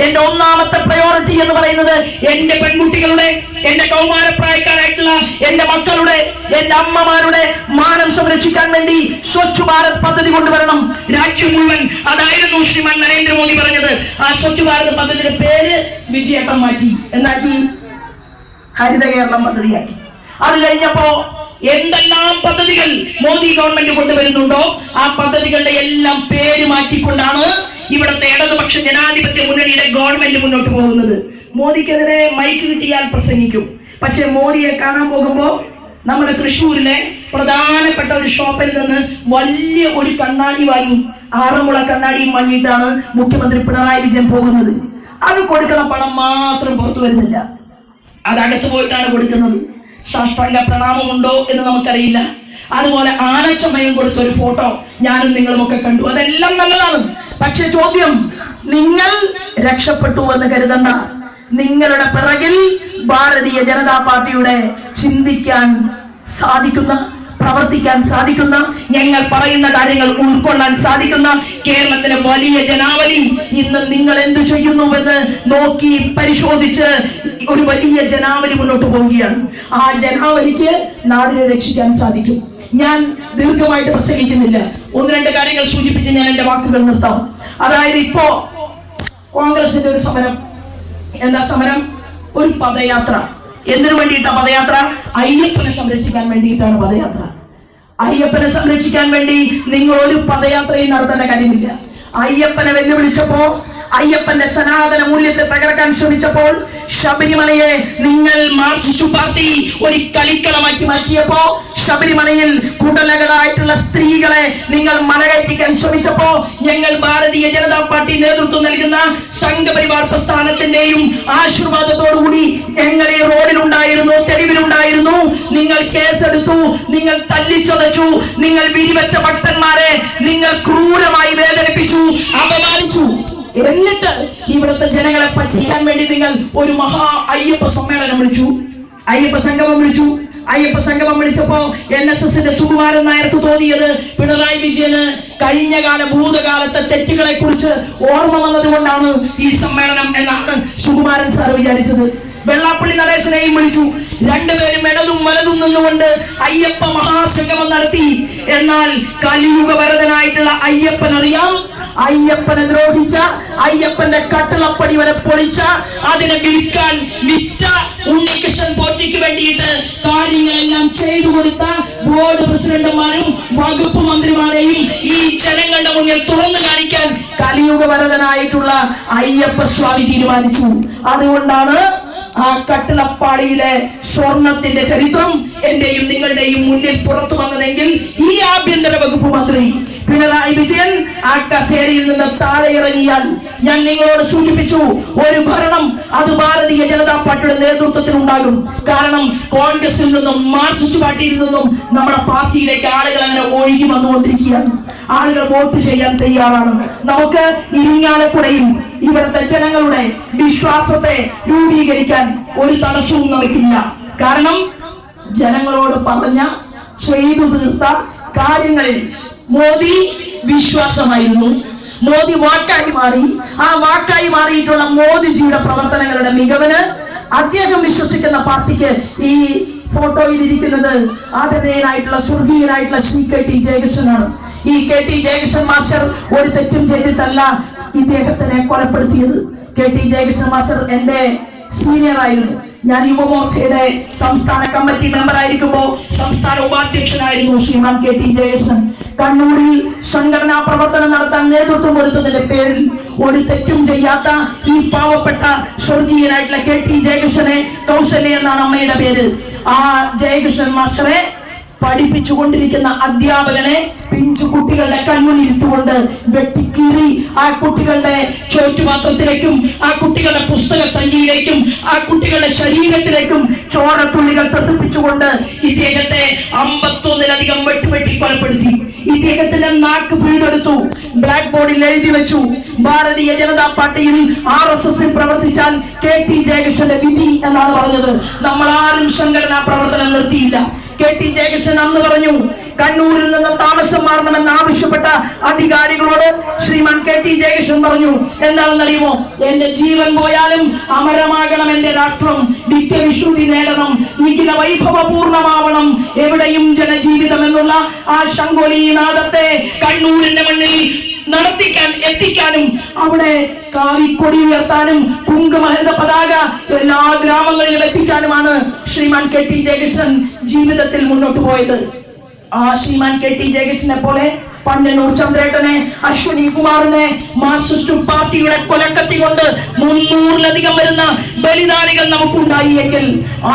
എന്റെ ഒന്നാമത്തെ പ്രയോറിറ്റി എന്ന് പറയുന്നത് എന്റെ പെൺകുട്ടികളുടെ, എന്റെ കൗമാരപ്രായക്കാരായിട്ടുള്ള എന്റെ മക്കളുടെ, എന്റെ അമ്മമാരുടെ മാനം സംരക്ഷിക്കാൻ വേണ്ടി സ്വച്ഛ് ഭാരത് പദ്ധതി കൊണ്ടുവരണം രാജ്യം മുഴുവൻ. അതായിരുന്നു ശ്രീമാൻ നരേന്ദ്രമോദി പറഞ്ഞത്. ആ സ്വച്ഛ് ഭാരത് പദ്ധതിയുടെ പേര് വിജയേട്ടൻ മാറ്റി. എന്നാക്കി ഹരിത കേരളം പദ്ധതിയാക്കി. അത് കഴിഞ്ഞപ്പോ എന്തെല്ലാം പദ്ധതികൾ മോദി ഗവൺമെന്റ് കൊണ്ടുവരുന്നുണ്ടോ ആ പദ്ധതികളുടെ എല്ലാം പേര് മാറ്റിക്കൊണ്ടാണ് ഇവിടുത്തെ ഇടതുപക്ഷ ജനാധിപത്യ മുന്നണിയുടെ ഗവൺമെന്റ് മുന്നോട്ട് പോകുന്നത്. മോദിക്കെതിരെ മൈക്ക് കിട്ടിയാൽ പ്രസംഗിക്കും. പക്ഷെ മോദിയെ കാണാൻ പോകുമ്പോ നമ്മുടെ തൃശ്ശൂരിലെ പ്രധാനപ്പെട്ട ഒരു ഷോപ്പിൽ നിന്ന് വലിയ ഒരു കണ്ണാടി വാങ്ങി, 6 മുള കണ്ണാടിയും വാങ്ങിയിട്ടാണ് മുഖ്യമന്ത്രി പിണറായി വിജയൻ പോകുന്നത്. അത് കൊടുക്കുന്ന പണം മാത്രം പുറത്തു വരുന്നില്ല, അതകത്ത് പോയിട്ടാണ് കൊടുക്കുന്നത്. സാഷ്ടാംഗ പ്രണാമമുണ്ടോ എന്ന് നമുക്കറിയില്ല. അതുപോലെ ആനച്ചമയം കൊടുത്ത ഒരു ഫോട്ടോ ഞാനും നിങ്ങളും ഒക്കെ കണ്ടു. അതെല്ലാം നല്ലതാണ്. പക്ഷെ ചോദ്യം, നിങ്ങൾ രക്ഷപ്പെട്ടു എന്ന് കരുതണ്ട. നിങ്ങളുടെ പിറകിൽ ഭാരതീയ ജനതാ പാർട്ടിയുടെ ചിന്തിക്കാൻ സാധിക്കുന്ന, പ്രവർത്തിക്കാൻ സാധിക്കുന്ന, ഞങ്ങൾ പറയുന്ന കാര്യങ്ങൾ ഉൾക്കൊള്ളാൻ സാധിക്കുന്ന കേരളത്തിലെ വലിയ ജനാവലി ഇന്ന് നിങ്ങൾ എന്ത് ചെയ്യുന്നുവെന്ന് നോക്കി പരിശോധിച്ച് ഒരു വലിയ ജനാവലി മുന്നോട്ട് പോവുകയാണ്. ആ ജനാവലിക്ക് നാടിനെ രക്ഷിക്കാൻ സാധിക്കും. ഞാൻ ദീർഘമായിട്ട് പ്രസംഗിക്കുന്നില്ല, 1-2 കാര്യങ്ങൾ സൂചിപ്പിച്ച് ഞാൻ എന്റെ വാക്കുകൾ നിർത്താം. അതായത് ഇപ്പോ കോൺഗ്രസിന്റെ ഒരു സമരം, എന്താ സമരം? ഒരു പദയാത്ര. എന്തിനു വേണ്ടിയിട്ടാ പദയാത്ര? അയ്യപ്പനെ സംരക്ഷിക്കാൻ വേണ്ടിയിട്ടാണ് പദയാത്ര. അയ്യപ്പനെ സംരക്ഷിക്കാൻ വേണ്ടി നിങ്ങൾ ഒരു പദയാത്രയും നടത്തേണ്ട കാര്യമില്ല. അയ്യപ്പനെ വെല്ലുവിളിച്ചപ്പോ, അയ്യപ്പന്റെ സനാതന മൂല്യത്തെ തകർക്കാൻ ശ്രമിച്ചപ്പോൾ, ശബരിമലയെ നിങ്ങൾ മാർക്സിസ്റ്റ് പാർട്ടി ഒരു കളിക്കളമാക്കി മാറ്റിയപ്പോ, ശബരിമലയിൽ കുടലകളായിട്ടുള്ള സ്ത്രീകളെ നിങ്ങൾ മലകയറ്റിക്കാൻ ശ്രമിച്ചപ്പോ, ഞങ്ങൾ ഭാരതീയ ജനതാ പാർട്ടി നേതൃത്വം നൽകുന്ന സംഘപരിവാർ പ്രസ്ഥാനത്തിന്റെയും ആശീർവാദത്തോടുകൂടി ഞങ്ങൾ ഈ റോഡിലുണ്ടായിരുന്നു, തെരുവിലുണ്ടായിരുന്നു. നിങ്ങൾ കേസെടുത്തു, നിങ്ങൾ തല്ലിച്ചതച്ചു, നിങ്ങൾ വിരിവെച്ച ഭക്തന്മാരെ നിങ്ങൾ ക്രൂരമായി വേദനിപ്പിച്ചു, അപമാനിച്ചു. എന്നിട്ട് ഇവിടുത്തെ ജനങ്ങളെ പറ്റിക്കാൻ വേണ്ടി നിങ്ങൾ ഒരു മഹാ അയ്യപ്പ സമ്മേളനം വിളിച്ചു, അയ്യപ്പ സംഗമം വിളിച്ചു. അയ്യപ്പ സംഗമം വിളിച്ചപ്പോ NSSന്റെ സുകുമാരൻ നായർക്ക് തോന്നിയത് പിണറായി വിജയന് കഴിഞ്ഞകാല ഭൂതകാലത്തെ തെറ്റുകളെ കുറിച്ച് ഓർമ്മ വന്നതുകൊണ്ടാണ് ഈ സമ്മേളനം എന്നാണ് സുകുമാരൻ സാർ വിചാരിച്ചത്. വെള്ളാപ്പള്ളി നടേശനെയും വിളിച്ചു. രണ്ടുപേരും ഇടതും വലതും നിന്നുകൊണ്ട് അയ്യപ്പ മഹാസംഗമം നടത്തി. എന്നാൽ കലിയുഗ വരദനായിട്ടുള്ള അയ്യപ്പൻ അറിയാം, അയ്യപ്പനെ ദ്രോഹിച്ച, അയ്യപ്പന്റെ കട്ടിളപ്പടി വരെ പൊളിച്ച, അതിനെ വിറ്റ ഉണ്ണികൃഷ്ണൻ പോറ്റിക്ക് വേണ്ടിയിട്ട് കാര്യങ്ങളെല്ലാം ചെയ്തു കൊടുത്ത ബോർഡ് പ്രസിഡന്റുമാരും വകുപ്പ് മന്ത്രിമാരെയും ഈ ജനങ്ങളുടെ മുന്നിൽ തുറന്നു കാണിക്കാൻ കലിയുഗ വരദനായിട്ടുള്ള അയ്യപ്പ സ്വാമി തീരുമാനിച്ചു. അതുകൊണ്ടാണ് ആ കട്ടിളപ്പാടിയിലെ സ്വർണത്തിന്റെ ചരിത്രം എന്റെയും നിങ്ങളുടെയും മുന്നിൽ പുറത്തു വന്നതെങ്കിൽ ഈ ആഭ്യന്തര വകുപ്പ് മന്ത്രി പിണറായി വിജയൻ ആ കസേരയിൽ നിന്ന് താഴെ ഇറങ്ങിയാൽ, ഞാൻ നിങ്ങളോട് സൂചിപ്പിച്ചു, ഒരു ഭരണം അത് ഭാരതീയ ജനതാ പാർട്ടിയുടെ നേതൃത്വത്തിൽ ഉണ്ടാകും. കാരണം കോൺഗ്രസിൽ നിന്നും മാർക്സിസ്റ്റ് പാർട്ടിയിൽ നിന്നും നമ്മുടെ പാർട്ടിയിലേക്ക് ആളുകൾ അങ്ങനെ ഒഴുകി വന്നുകൊണ്ടിരിക്കുകയാണ്. ആളുകൾ വോട്ട് ചെയ്യാൻ തയ്യാറാണ്. നമുക്ക് ഇരിങ്ങാലക്കുടയിൽ ഇവിടുത്തെ ജനങ്ങളുടെ വിശ്വാസത്തെ രൂപീകരിക്കാൻ ഒരു തടസ്സവും നമുക്കില്ല. കാരണം ജനങ്ങളോട് പറഞ്ഞ, ചെയ്തു തീർത്ത കാര്യങ്ങളിൽ മോദി വിശ്വാസമായിരുന്നു. മോദി വാക്കായി മാറി. ആ വാക്കായി മാറിയിട്ടുള്ള മോദിജിയുടെ പ്രവർത്തനങ്ങളുടെ മികവിന് അദ്ദേഹം വിശ്വസിക്കുന്ന പാർട്ടിക്ക് ഈ ഫോട്ടോയിൽ ഇരിക്കുന്നത് ആദരണീയനായിട്ടുള്ള സ്വർഗീയനായിട്ടുള്ള ശ്രീ KT ജയകൃഷ്ണനാണ്. ഈ KT ജയകൃഷ്ണൻ മാസ്റ്റർ ഒരു തെറ്റും ചെയ്തിട്ടല്ല ഇദ്ദേഹത്തിനെ കൊലപ്പെടുത്തിയത്. KT ജയകൃഷ്ണൻ മാസ്റ്റർ എന്റെ സീനിയർ ആയിരുന്നു. ഞാൻ യുവമോർച്ചയുടെ സംസ്ഥാന കമ്മിറ്റി മെമ്പർ ആയിരിക്കുമ്പോ സംസ്ഥാന ഉപാധ്യക്ഷനായിരുന്നു ശ്രീമാൻ KT ജയകൃഷ്ണൻ. കണ്ണൂരിൽ സംഘടനാ പ്രവർത്തനം നടത്താൻ നേതൃത്വം കൊടുത്തതിന്റെ പേരിൽ ഒരു തെറ്റും ചെയ്യാത്ത ഈ പാവപ്പെട്ട സ്വർഗീയനായിട്ടുള്ള KT ജയകൃഷ്ണനെ, കൗസല്യ എന്നാണ് അമ്മയുടെ പേര്, ആ ജയകൃഷ്ണൻ മാസ്റ്ററെ പഠിപ്പിച്ചുകൊണ്ടിരിക്കുന്ന അധ്യാപകനെ പിഞ്ചു കുട്ടികളുടെ കൺമുന്നിരുത്തുകൊണ്ട് വെട്ടിക്കീറി ആ കുട്ടികളുടെ ചോറ്റുപാത്രത്തിലേക്കും ആ കുട്ടികളുടെ പുസ്തക സഞ്ചിയിലേക്കും ആ കുട്ടികളുടെ ശരീരത്തിലേക്കും ചോരത്തുള്ളികൾ തെറിപ്പിച്ചുകൊണ്ട് ഇദ്ദേഹത്തെ 51-ലധികം വെട്ടി കൊലപ്പെടുത്തി. ഇദ്ദേഹത്തിന്റെ നാക്ക് പിഴുതെടുത്തു, ബ്ലാക്ക് ബോർഡിൽ എഴുതി വെച്ചു, ഭാരതീയ ജനതാ പാർട്ടിയിൽ RSSൽ പ്രവർത്തിച്ചാൽ KT ജയകൃഷ്ണന്റെ വിധി എന്നാണ് പറഞ്ഞത്. നമ്മളാരും സംഘടനാ പ്രവർത്തനം നിർത്തിയില്ല. KT ജയകൃഷ്ണൻ അന്ന് പറഞ്ഞു, കണ്ണൂരിൽ നിന്ന് ഉടമസ്ഥൻ മാറണമെന്ന് ആവശ്യപ്പെട്ട അധികാരികളോട് ശ്രീമാൻ KT ജയകൃഷ്ണൻ പറഞ്ഞു, എന്താണെന്നറിയുമോ? എന്റെ ജീവൻ പോയാലും അമരമാകണം എന്റെ രാഷ്ട്രം, നിത്യവിശുദ്ധി നേടണം, നിഖില വൈഭവപൂർണമാവണം, എവിടെയും ജനജീവിതം എന്നുള്ള ആ ശംഖോലീനാദത്തെ കണ്ണൂരിന്റെ മണ്ണിൽ എത്തിക്കാനും അവിടെ കാവിക്കൊടി ഉയർത്താനും കുങ്കുമഹരിത പതാക എല്ലാ ഗ്രാമങ്ങളിലും എത്തിക്കാനുമാണ് ശ്രീമാൻ KT ജയകൃഷ്ണൻ ജീവിതത്തിൽ മുന്നോട്ട് പോയത്. ആ ശ്രീമാൻ KT ജയകൃഷ്ണനെ പോലെ പന്നന്നൂർ ചന്ദ്രേട്ടനെ, അശ്വനി കുമാറിനെ മാർക്സിസ്റ്റ് പാർട്ടിയുടെ കൊലക്കത്തി കൊണ്ട് 300-ലധികം വരുന്ന ബലിദാനികൾ നമുക്കുണ്ടായി എങ്കിൽ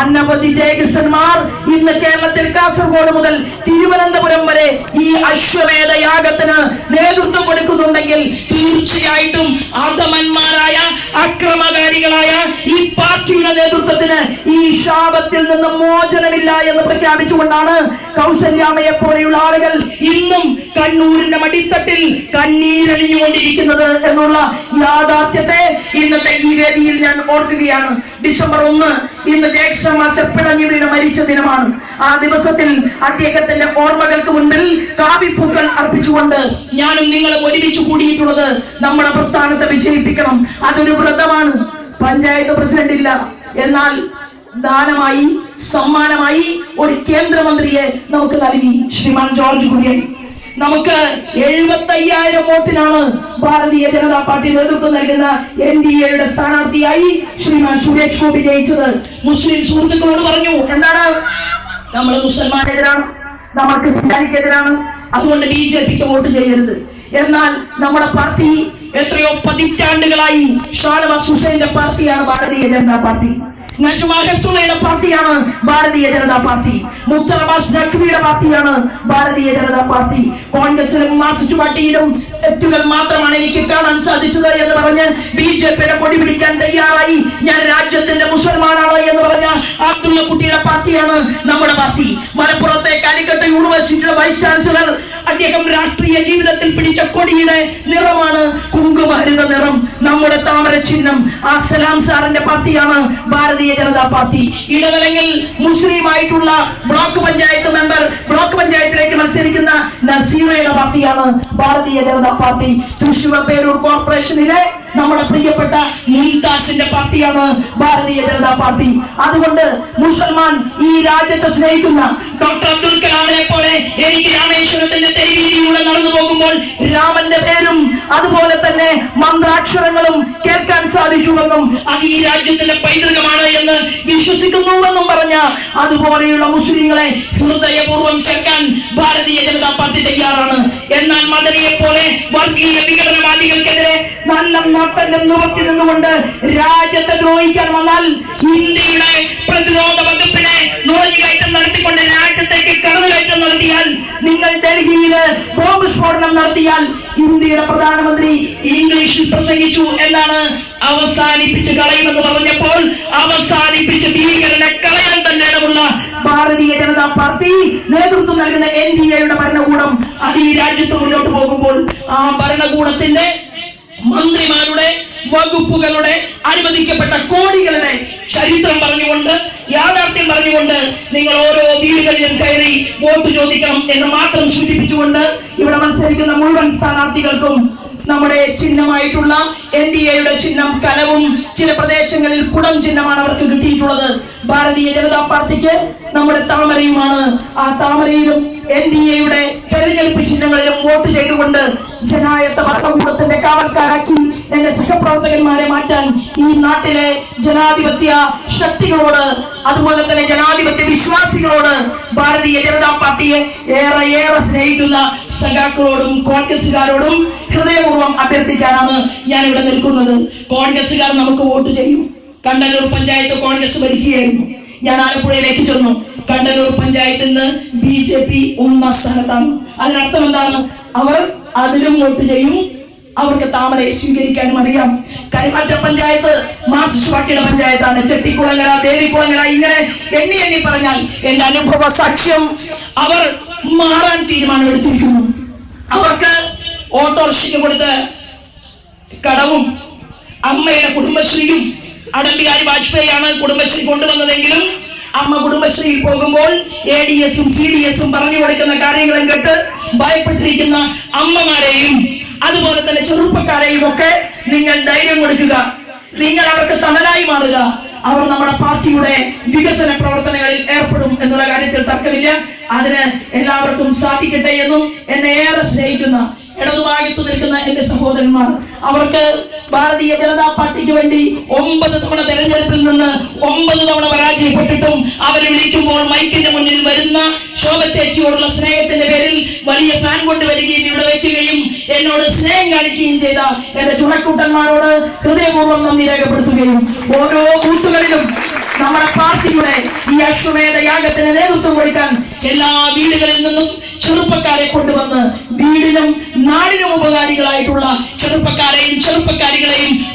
അനവധി ജയകൃഷ്ണന്മാർ ഇന്ന് കേരളത്തിൽ കാസർഗോഡ് മുതൽ തിരുവനന്തപുരം വരെ ഈ അശ്വമേധ യാഗത്തിന് നേതൃത്വം കൊടുക്കുന്നുണ്ടെങ്കിൽ തീർച്ചയായിട്ടും അധമന്മാരായ അക്രമകാരികളായ ഈ പാർട്ടിയുടെ നേതൃത്വത്തിന് ഈ ശാപത്തിൽ നിന്ന് മോചനമില്ല എന്ന് പ്രഖ്യാപിച്ചുകൊണ്ടാണ് കൗസല്യാമ്മയെ പോലെയുള്ള ആളുകൾ ഇന്നും കണ്ണൂരിന്റെ മടിത്തട്ടിൽ കണ്ണീരണിഞ്ഞുകൊണ്ടിരിക്കുന്നത് എന്നുള്ള യാഥാർത്ഥ്യത്തെ ഇന്നത്തെ ഈ വേദിയിൽ ഞാൻ ഓർക്കുകയാണ്. ഡിസംബർ 1 ഇന്ന് ജയകൃഷ്ണമാഷ പിണഞ്ഞു വീണ് മരിച്ച ദിനമാണ്. ആ ദിവസത്തിൽ അദ്ദേഹത്തിന്റെ ഓർമ്മകൾക്ക് മുൻപിൽ കാവിപ്പൂക്കൾ അർപ്പിച്ചുകൊണ്ട് ഞാനും നിങ്ങളും ഒരുമിച്ച് കൂടിയിട്ടുള്ളത് നമ്മുടെ പ്രസ്ഥാനത്തെ വിജയിപ്പിക്കണം. അതൊരു വ്രതമാണ്. പഞ്ചായത്ത് പ്രസിഡന്റ് ഇല്ല, എന്നാൽ ദാനമായി സമ്മാനമായി ഒരു കേന്ദ്രമന്ത്രിയെ നമുക്ക് നൽകി ശ്രീമാൻ ജോർജ് കുര്യൻ. നമുക്ക് 75,000 വോട്ടിനാണ് ഭാരതീയ ജനതാ പാർട്ടി നേതൃത്വം നൽകുന്ന NDAയുടെ സ്ഥാനാർത്ഥിയായി ശ്രീമാൻ സുരേഷ് ഗോപി ജയിച്ചത്. മുസ്ലിം സുഹൃത്തുക്കളോട് പറഞ്ഞു, എന്താണ്, നമ്മൾ മുസൽമാനെതിരാണ്, നമ്മൾ ക്രിസ്ത്യാനിക്കെതിരാണ്, അതുകൊണ്ട് BJPക്ക് വോട്ട് ചെയ്യരുത്. എന്നാൽ നമ്മുടെ പാർട്ടി എത്രയോ പതിറ്റാണ്ടുകളായി ഷാനവാസ് ഹുസൈന്റെ പാർട്ടിയാണ് ഭാരതീയ ജനതാ പാർട്ടി. നജ്മുൽ പാർട്ടിയാണ് ഭാരതീയ ജനതാ പാർട്ടി. മുഖ്തർ അബ്ബാസ് നഖ്വിയുടെ പാർട്ടിയാണ് ഭാരതീയ ജനതാ പാർട്ടി. കോൺഗ്രസിലും മാർക്സിസ്റ്റ് പാർട്ടിയിലും തെറ്റുകൾ മാത്രമാണ് എനിക്ക് കാണാൻ സാധിച്ചത് എന്ന് പറഞ്ഞ് BJPയുടെ കൊടി പിടിക്കാൻ തയ്യാറായി ഞാൻ രാജ്യത്തിന്റെ മുസൽമാനാണ് എന്ന് പറഞ്ഞ അബ്ദുള്ള കുട്ടിയുടെ പാർട്ടിയാണ് നമ്മുടെ പാർട്ടി. മലപ്പുറത്തെ കാലിക്കട്ട് യൂണിവേഴ്സിറ്റിയുടെ വൈസ് ചാൻസലർ, അദ്ദേഹം രാഷ്ട്രീയ ജീവിതത്തിൽ പിടിച്ച കൊടിയുടെ നിറമാണ് കുങ്കുമഹരിത നിറം, നമ്മുടെ താമര ചിഹ്നം. ആ സലാം സാറിന്റെ പാർട്ടിയാണ് ഭാരതീയ ജനതാ പാർട്ടി. ഇടവലങ്ങിൽ മുസ്ലിം ആയിട്ടുള്ള ബ്ലോക്ക് പഞ്ചായത്ത് മെമ്പർ, ബ്ലോക്ക് പഞ്ചായത്തിലേക്ക് മത്സരിക്കുന്ന നസീറയുടെ പാർട്ടിയാണ് ഭാരതീയ ജനതാ പാർട്ടി. തൃശൂർ പേരൂർ കോർപ്പറേഷനിലെ നമ്മുടെ പ്രിയപ്പെട്ട മുംതാസിന്റെ പാർട്ടിയാണ് ഭാരതീയ ജനതാ പാർട്ടി. അതുകൊണ്ട് മുസൽമാൻ ഈ രാജ്യത്തെ സ്നേഹിക്കുന്ന ഡോക്ടർ അബ്ദുൽ കലാമിനെ പോലെ എനിക്ക് രാമേശ്വരത്തിന്റെ തെരുവീതിയിലൂടെ നടന്നു പോകുമ്പോൾ രാമന്റെ പേരും അതുപോലെ തന്നെ മന്ത്രാക്ഷരങ്ങളും കേൾക്കാൻ സാധിച്ചുവെന്നും അത് ഈ രാജ്യത്തിന്റെ പൈതൃകമാണ് എന്ന് വിശ്വസിക്കുന്നുവെന്നും പറഞ്ഞ അതുപോലെയുള്ള മുസ്ലിങ്ങളെ ഹൃദയപൂർവ്വം ചേർക്കാൻ ഭാരതീയ ജനതാ പാർട്ടി തയ്യാറാണ്. എന്നാൽ മദനിയെ പോലെ വർഗീയ വിഘടനവാദികൾക്കെതിരെ നല്ല നാട്ടം നിവർത്തി നിന്നുകൊണ്ട് രാജ്യത്തെ ദ്രോഹിക്കാൻ വന്നാൽ ഇന്ത്യയുടെ പ്രതിരോധ വകുപ്പിനെ നുഴഞ്ഞുകയറ്റം നടത്തിക്കൊണ്ട് രാജ്യത്തേക്ക് കടന്നുകയറ്റം നടത്തിയാൽ, നിങ്ങൾ ഡൽഹിയില് ബോംബ് സ്ഫോടനം നടത്തിയാൽ ഇന്ത്യയുടെ പ്രധാനമന്ത്രി ഇംഗ്ലീഷിൽ പ്രസംഗിച്ചു എന്നാണ് അവസാനിപ്പിച്ച് കളയുമെന്ന് പറഞ്ഞപ്പോൾ അവസാനിപ്പിച്ച് ഭീകരനെ കളയാൻ തന്നെ ഇടമുള്ള ഭാരതീയ ജനതാ പാർട്ടി നേതൃത്വം നൽകുന്ന NDAയുടെ ഭരണകൂടം അത് ഈ രാജ്യത്ത് മുന്നോട്ട് പോകുമ്പോൾ ആ ഭരണകൂടത്തിന്റെ മന്ത്രിമാരുടെ വകുപ്പുകളുടെ അനുവദിക്കപ്പെട്ട കോടികളുടെ ചരിത്രം പറഞ്ഞുകൊണ്ട്, യാഥാർത്ഥ്യം പറഞ്ഞുകൊണ്ട് നിങ്ങൾ ഓരോ വീടുകളിലും കയറി വോട്ട് ചോദിക്കണം എന്ന് മാത്രം സൂചിപ്പിച്ചുകൊണ്ട് ഇവിടെ മത്സരിക്കുന്ന മുഴുവൻ സ്ഥാനാർത്ഥികൾക്കും നമ്മുടെ ചിഹ്നമായിട്ടുള്ള NDAയുടെ ചിഹ്നം കലവും ചില പ്രദേശങ്ങളിൽ കുടം ചിഹ്നമാണ് അവർക്ക് കിട്ടിയിട്ടുള്ളത്. ഭാരതീയ ജനതാ പാർട്ടിക്ക് നമ്മുടെ താമരയുമാണ്. ആ താമരയിലും NDAയുടെ തെരഞ്ഞെടുപ്പ് ചിഹ്നങ്ങളിലും വോട്ട് ചെയ്തുകൊണ്ട് ജനായത്ത ഭരണകൂടത്തിന്റെ കാവൽക്കാരാക്കി എന്റെ സഹപ്രവർത്തകന്മാരെ മാറ്റാൻ ഈ നാട്ടിലെ ജനാധിപത്യ ശക്തികളോട് അതുപോലെ തന്നെ ജനാധിപത്യ വിശ്വാസികളോട് ഭാരതീയ ജനതാ പാർട്ടിയെ ഏറെ സ്നേഹിക്കുന്ന സഖാക്കളോടും കോൺഗ്രസുകാരോടും ഹൃദയപൂർവ്വം അഭ്യർത്ഥിക്കാനാണ് ഞാൻ ഇവിടെ നിൽക്കുന്നത്. കോൺഗ്രസുകാർ നമുക്ക് വോട്ട് ചെയ്യും. കണ്ടല്ലൂർ പഞ്ചായത്ത് കോൺഗ്രസ് ഭരിക്കുകയായിരുന്നു. ഞാൻ ആലപ്പുഴയിലേക്ക് ചെന്നു. കണ്ടല്ലൂർ പഞ്ചായത്തിൽ നിന്ന് BJP 1ാം സ്ഥാനത്താണ്. അതിനർത്ഥം എന്താണ്? അവർ അതിലും വോട്ട് ചെയ്യും. അവർക്ക് താമരയെ സ്വീകരിക്കാനും അറിയാം. കരിമാറ്റ പഞ്ചായത്ത് മാർക്സിസ്റ്റ് പാർട്ടിയുടെ പഞ്ചായത്താണ്. ചെട്ടിക്കുളങ്ങര, ദേവിക്കുളങ്ങര, ഇങ്ങനെ എണ്ണി പറഞ്ഞാൽ എന്റെ അനുഭവ സാക്ഷ്യം അവർ മാറാൻ തീരുമാനമെടുത്തിരിക്കുന്നു. അവർക്ക് ഓട്ടോറിക്ഷയ്ക്ക് കൊടുത്ത് കടവും അമ്മയുടെ കുടുംബശ്രീയും അടൽ ബിഹാരി വാജ്പേയിയാണ് കുടുംബശ്രീ കൊണ്ടുവന്നതെങ്കിലും അമ്മ കുടുംബശ്രീയിൽ പോകുമ്പോൾ ADS-ഉം CDS-ഉം പറഞ്ഞു കൊടുക്കുന്ന കാര്യങ്ങളും കേട്ട് ഭയപ്പെട്ടിരിക്കുന്ന അമ്മമാരെയും അതുപോലെ തന്നെ ചെറുപ്പക്കാരെയും ഒക്കെ നിങ്ങൾ ധൈര്യം കൊടുക്കുക. നിങ്ങൾ അവർക്ക് തണലായി മാറുക. അവർ നമ്മുടെ പാർട്ടിയുടെ വികസന പ്രവർത്തനങ്ങളിൽ ഏർപ്പെടും എന്നുള്ള കാര്യത്തിൽ തർക്കമില്ല. അതിന് എല്ലാവർക്കും സാധിക്കട്ടെ എന്നും എന്നെ ഏറെ സ്നേഹിക്കുന്ന ഇടതുഭാഗത്തു നിൽക്കുന്ന എന്റെ സഹോദരന്മാർ, അവർക്ക് ഭാരതീയ ജനതാ പാർട്ടിക്ക് വേണ്ടി 9 തവണ തെരഞ്ഞെടുപ്പിൽ നിന്ന് 9 തവണ പരാജയപ്പെട്ടിട്ടും അവർ വിളിക്കുമ്പോൾ മൈക്കിന്റെ മുന്നിൽ വരുന്ന ശോഭ ചേച്ചിയോടുള്ള സ്നേഹത്തിന്റെ പേരിൽ വലിയ ഫാൻ കൊണ്ടുവരികയും ഇവിടെ വയ്ക്കുകയും എന്നോട് സ്നേഹം കാണിക്കുകയും ചെയ്ത എന്റെ ചുണക്കൂട്ടന്മാരോട് ഹൃദയപൂർവ്വം നന്ദി രേഖപ്പെടുത്തുകയും ഓരോ ബൂത്തുകളിലും നമ്മുടെ പാർട്ടിയുടെ ഈ അശ്വമേധ യാഗത്തിന് നേതൃത്വം കൊടുക്കാൻ എല്ലാ വീടുകളിൽ നിന്നും ചെറുപ്പക്കാരെ കൊണ്ടുവന്ന് വീടിനും നാടിനും ഉപകാരികളായിട്ടുള്ള ചെറുപ്പക്കാരെയും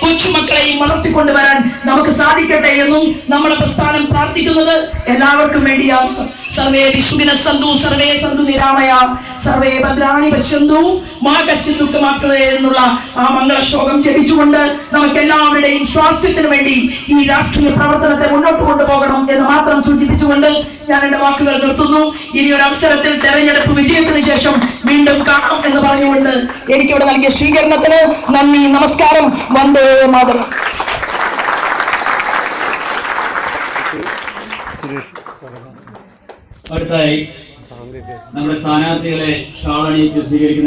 കൊച്ചുമക്കളെയും വളർത്തിക്കൊണ്ടുവരാൻ നമുക്ക് സാധിക്കട്ടെ എന്നും നമ്മുടെ പ്രസ്ഥാനം പ്രാർത്ഥിക്കുന്നത് എല്ലാവർക്കും വേണ്ടിയാണ്. സർവേ വിശുവിന സന്തു സർവേ സന്തു നിരാമയ സർവേ ഭദ്രാണി പശ്യന്തു മാ കശ്ചിത് ദുഃഖമാക്കുക എന്നുള്ള ആ മംഗളശ്ലോകം ജപിച്ചുകൊണ്ട് നമുക്ക് എല്ലാവരുടെയും സ്വാസ്ഥ്യത്തിന് വേണ്ടി ഈ രാഷ്ട്രീയ പ്രവർത്തനത്തെ മുന്നോട്ട് കൊണ്ടുപോകണം എന്ന് മാത്രം സൂചിപ്പിച്ചുകൊണ്ട് ഞാൻ എന്റെ വാക്കുകൾ നിർത്തുന്നു. ഇനി ഒരു അവസരത്തിൽ തെരഞ്ഞെടുപ്പ് വിജയത്തിന് ശേഷം വീണ്ടും കാണാം എന്ന് പറഞ്ഞുകൊണ്ട് എനിക്കിവിടെ നൽകിയ സ്വീകരണത്തിന് നന്ദി, നമസ്കാരം. വന്ദേ മാതരം.
അടുത്തായി നമ്മുടെ സ്ഥാനാർത്ഥികളെ ഷാൾ അണിയിച്ച് സ്വീകരിക്കുന്നു.